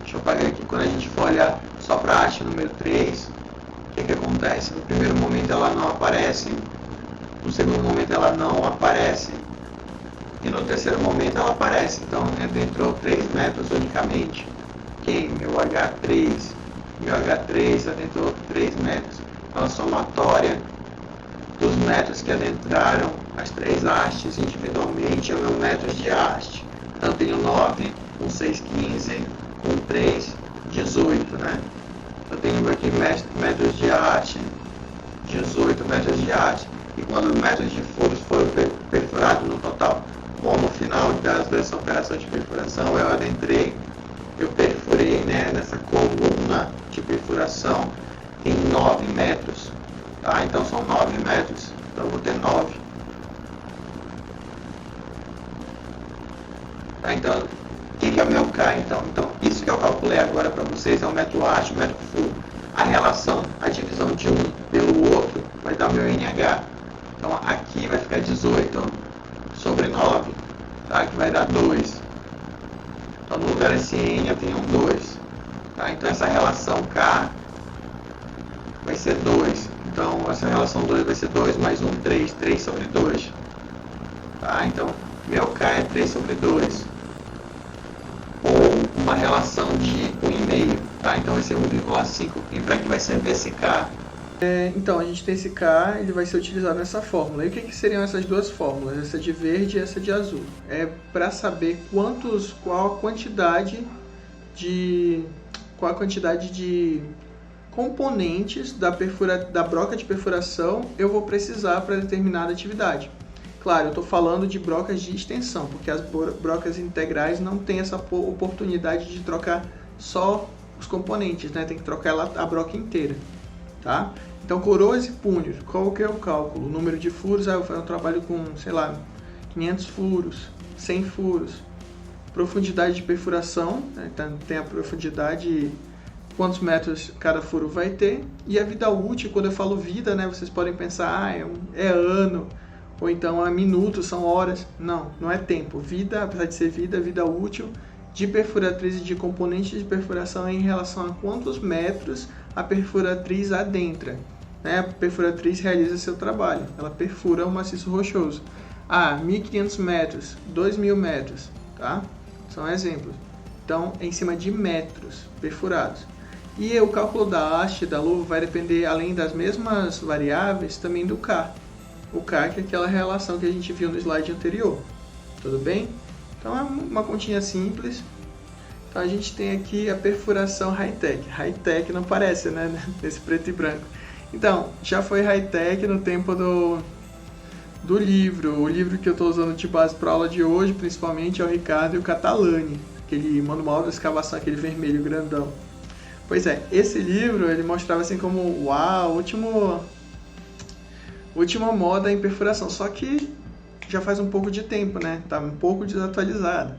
deixa eu apagar aqui, quando a gente for olhar só para a haste número 3, o que acontece? No primeiro momento ela não aparece, no segundo momento ela não aparece, e no terceiro momento ela aparece. Então adentrou 3 metros unicamente. Ok? Meu H3 adentrou 3 metros. Então a somatória dos metros que adentraram as 3 hastes individualmente é o meu metros de haste. Então eu tenho 9, com 6, 15, com 3, 18, né? Eu tenho aqui metros de haste, 18 metros de haste. E quando os metros de furos foram perfurados no total? Bom, no final dessa operação de perfuração eu perfurei, né, nessa coluna de perfuração, tem 9 metros, tá? Então são 9 metros, então eu vou ter 9. Tá? Então, o que é o meu K então? Então, isso que eu calculei agora para vocês é o metro haste, o metro furo. A relação, a divisão de um pelo outro vai dar o meu NH. Então aqui vai ficar 18 sobre 9, tá? Que vai dar 2. Então no lugar desse N eu tenho um 2. Tá? Então essa relação K vai ser 2. Então essa relação 2 vai ser 2 mais 1, 3. 3 sobre 2. Tá? Então meu K é 3 sobre 2. Ou uma relação de 1,5. Tá? Então vai ser 1,5. E para que vai servir esse K? Então, a gente tem esse K, ele vai ser utilizado nessa fórmula. E o que seriam essas duas fórmulas? Essa de verde e essa de azul. É para saber qual a quantidade de componentes da broca de perfuração eu vou precisar para determinada atividade. Claro, eu estou falando de brocas de extensão, porque as brocas integrais não têm essa oportunidade de trocar só os componentes, né? Tem que trocar a broca inteira, tá? Então, coroas e punhos, qual que é o cálculo? O número de furos, eu trabalho com, sei lá, 500 furos, 100 furos. Profundidade de perfuração, né? Então, tem a profundidade, quantos metros cada furo vai ter. E a vida útil, quando eu falo vida, né? Vocês podem pensar, é ano, ou então é minutos, são horas. Não, não é tempo. Vida, apesar de ser vida útil de perfuratriz e de componentes de perfuração é em relação a quantos metros a perfuratriz adentra. Né? A perfuratriz realiza seu trabalho, ela perfura o maciço rochoso. 1.500 metros, 2.000 metros, tá? São exemplos. Então, é em cima de metros perfurados. E o cálculo da haste da luva vai depender, além das mesmas variáveis, também do K. O K que é aquela relação que a gente viu no slide anterior. Tudo bem? Então é uma continha simples. Então a gente tem aqui a perfuração high-tech. High-tech não parece, né? Nesse preto e branco. Então, já foi high-tech no tempo do livro. O livro que eu estou usando de base para a aula de hoje, principalmente, é o Ricardo e o Catalani. Aquele manual da escavação, aquele vermelho grandão. Pois é, esse livro ele mostrava assim como, uau, última moda em perfuração. Só que já faz um pouco de tempo, né? Tá um pouco desatualizado.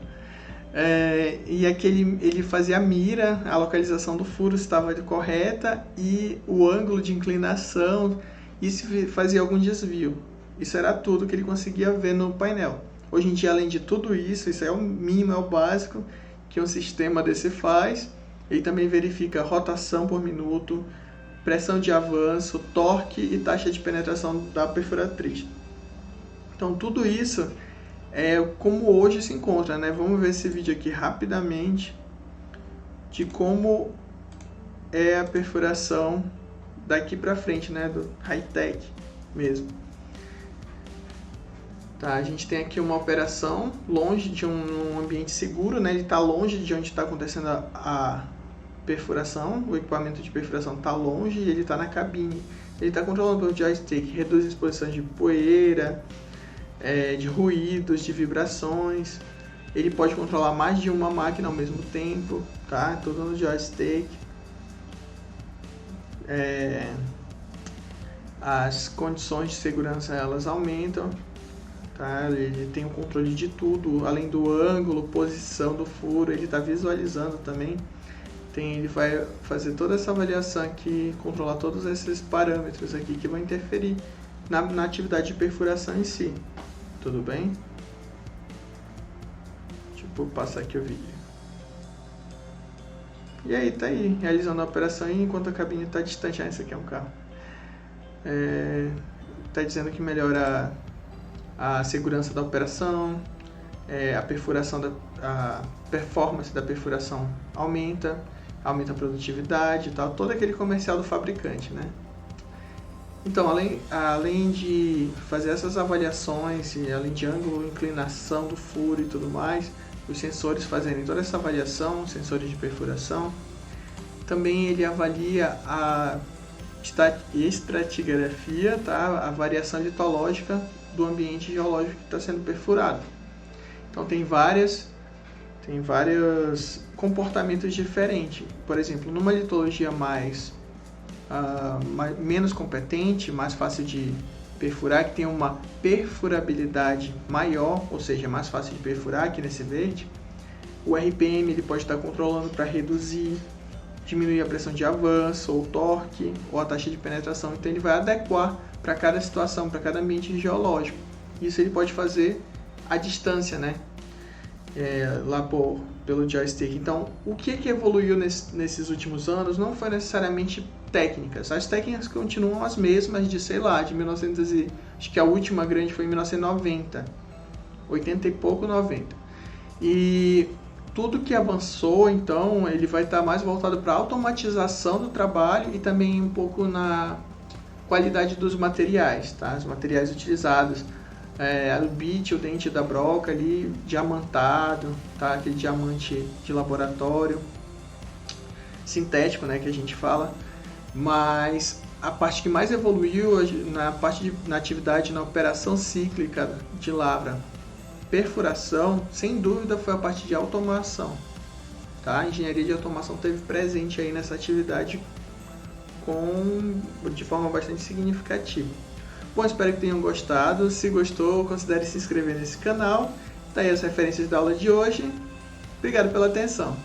E ele fazia a mira, a localização do furo estava correta e o ângulo de inclinação, e se fazia algum desvio. Isso era tudo que ele conseguia ver no painel. Hoje em dia, além de tudo isso, isso é o mínimo, é o básico que um sistema desse faz. Ele também verifica rotação por minuto, pressão de avanço, torque e taxa de penetração da perfuratriz. Então tudo isso é como hoje se encontra, né? Vamos ver esse vídeo aqui rapidamente de como é a perfuração daqui para frente, né? Do high-tech mesmo. Tá, a gente tem aqui uma operação longe de um ambiente seguro, né? Ele está longe de onde está acontecendo a perfuração, o equipamento de perfuração está longe e ele está na cabine. Ele está controlando pelo joystick, reduz a exposição de poeira, de ruídos, de vibrações. Ele pode controlar mais de uma máquina ao mesmo tempo, tá? Tudo no joystick. As condições de segurança elas aumentam, tá? Ele tem o controle de tudo, além do ângulo, posição do furo, ele está visualizando também. Ele vai fazer toda essa avaliação aqui, controlar todos esses parâmetros aqui que vão interferir na atividade de perfuração em si. Tudo bem? Deixa eu passar aqui o vídeo. E aí, tá aí, realizando a operação enquanto a cabine está distante. Esse aqui é um carro. Está dizendo que melhora a segurança da operação, a perfuração, a performance da perfuração aumenta a produtividade e tal, todo aquele comercial do fabricante, né? Então, além de fazer essas avaliações, e além de ângulo, inclinação do furo e tudo mais, os sensores fazerem toda essa avaliação, sensores de perfuração, também ele avalia a estratigrafia, tá? A variação litológica do ambiente geológico que está sendo perfurado. Então tem vários comportamentos diferentes. Por exemplo, numa litologia menos competente, mais fácil de perfurar, que tem uma perfurabilidade maior, ou seja, mais fácil de perfurar, aqui nesse verde, o RPM ele pode estar controlando para reduzir, diminuir a pressão de avanço, ou torque, ou a taxa de penetração. Então ele vai adequar para cada situação, para cada ambiente geológico. Isso ele pode fazer à distância, né? Lá pelo joystick. Então, o que evoluiu nesses últimos anos não foi necessariamente técnicas. As técnicas continuam as mesmas de 1900 acho que a última grande foi em 1990, 80 e pouco, 90. E tudo que avançou, então, ele vai estar mais voltado para a automatização do trabalho e também um pouco na qualidade dos materiais, tá? Os materiais utilizados. O bit, o dente da broca ali, diamantado, tá? Aquele diamante de laboratório, sintético, né, que a gente fala. Mas a parte que mais evoluiu na atividade, na operação cíclica de lavra, perfuração, sem dúvida foi a parte de automação, tá? A engenharia de automação esteve presente aí nessa atividade de forma bastante significativa. Bom, espero que tenham gostado. Se gostou, considere se inscrever nesse canal. Tá aí as referências da aula de hoje. Obrigado pela atenção.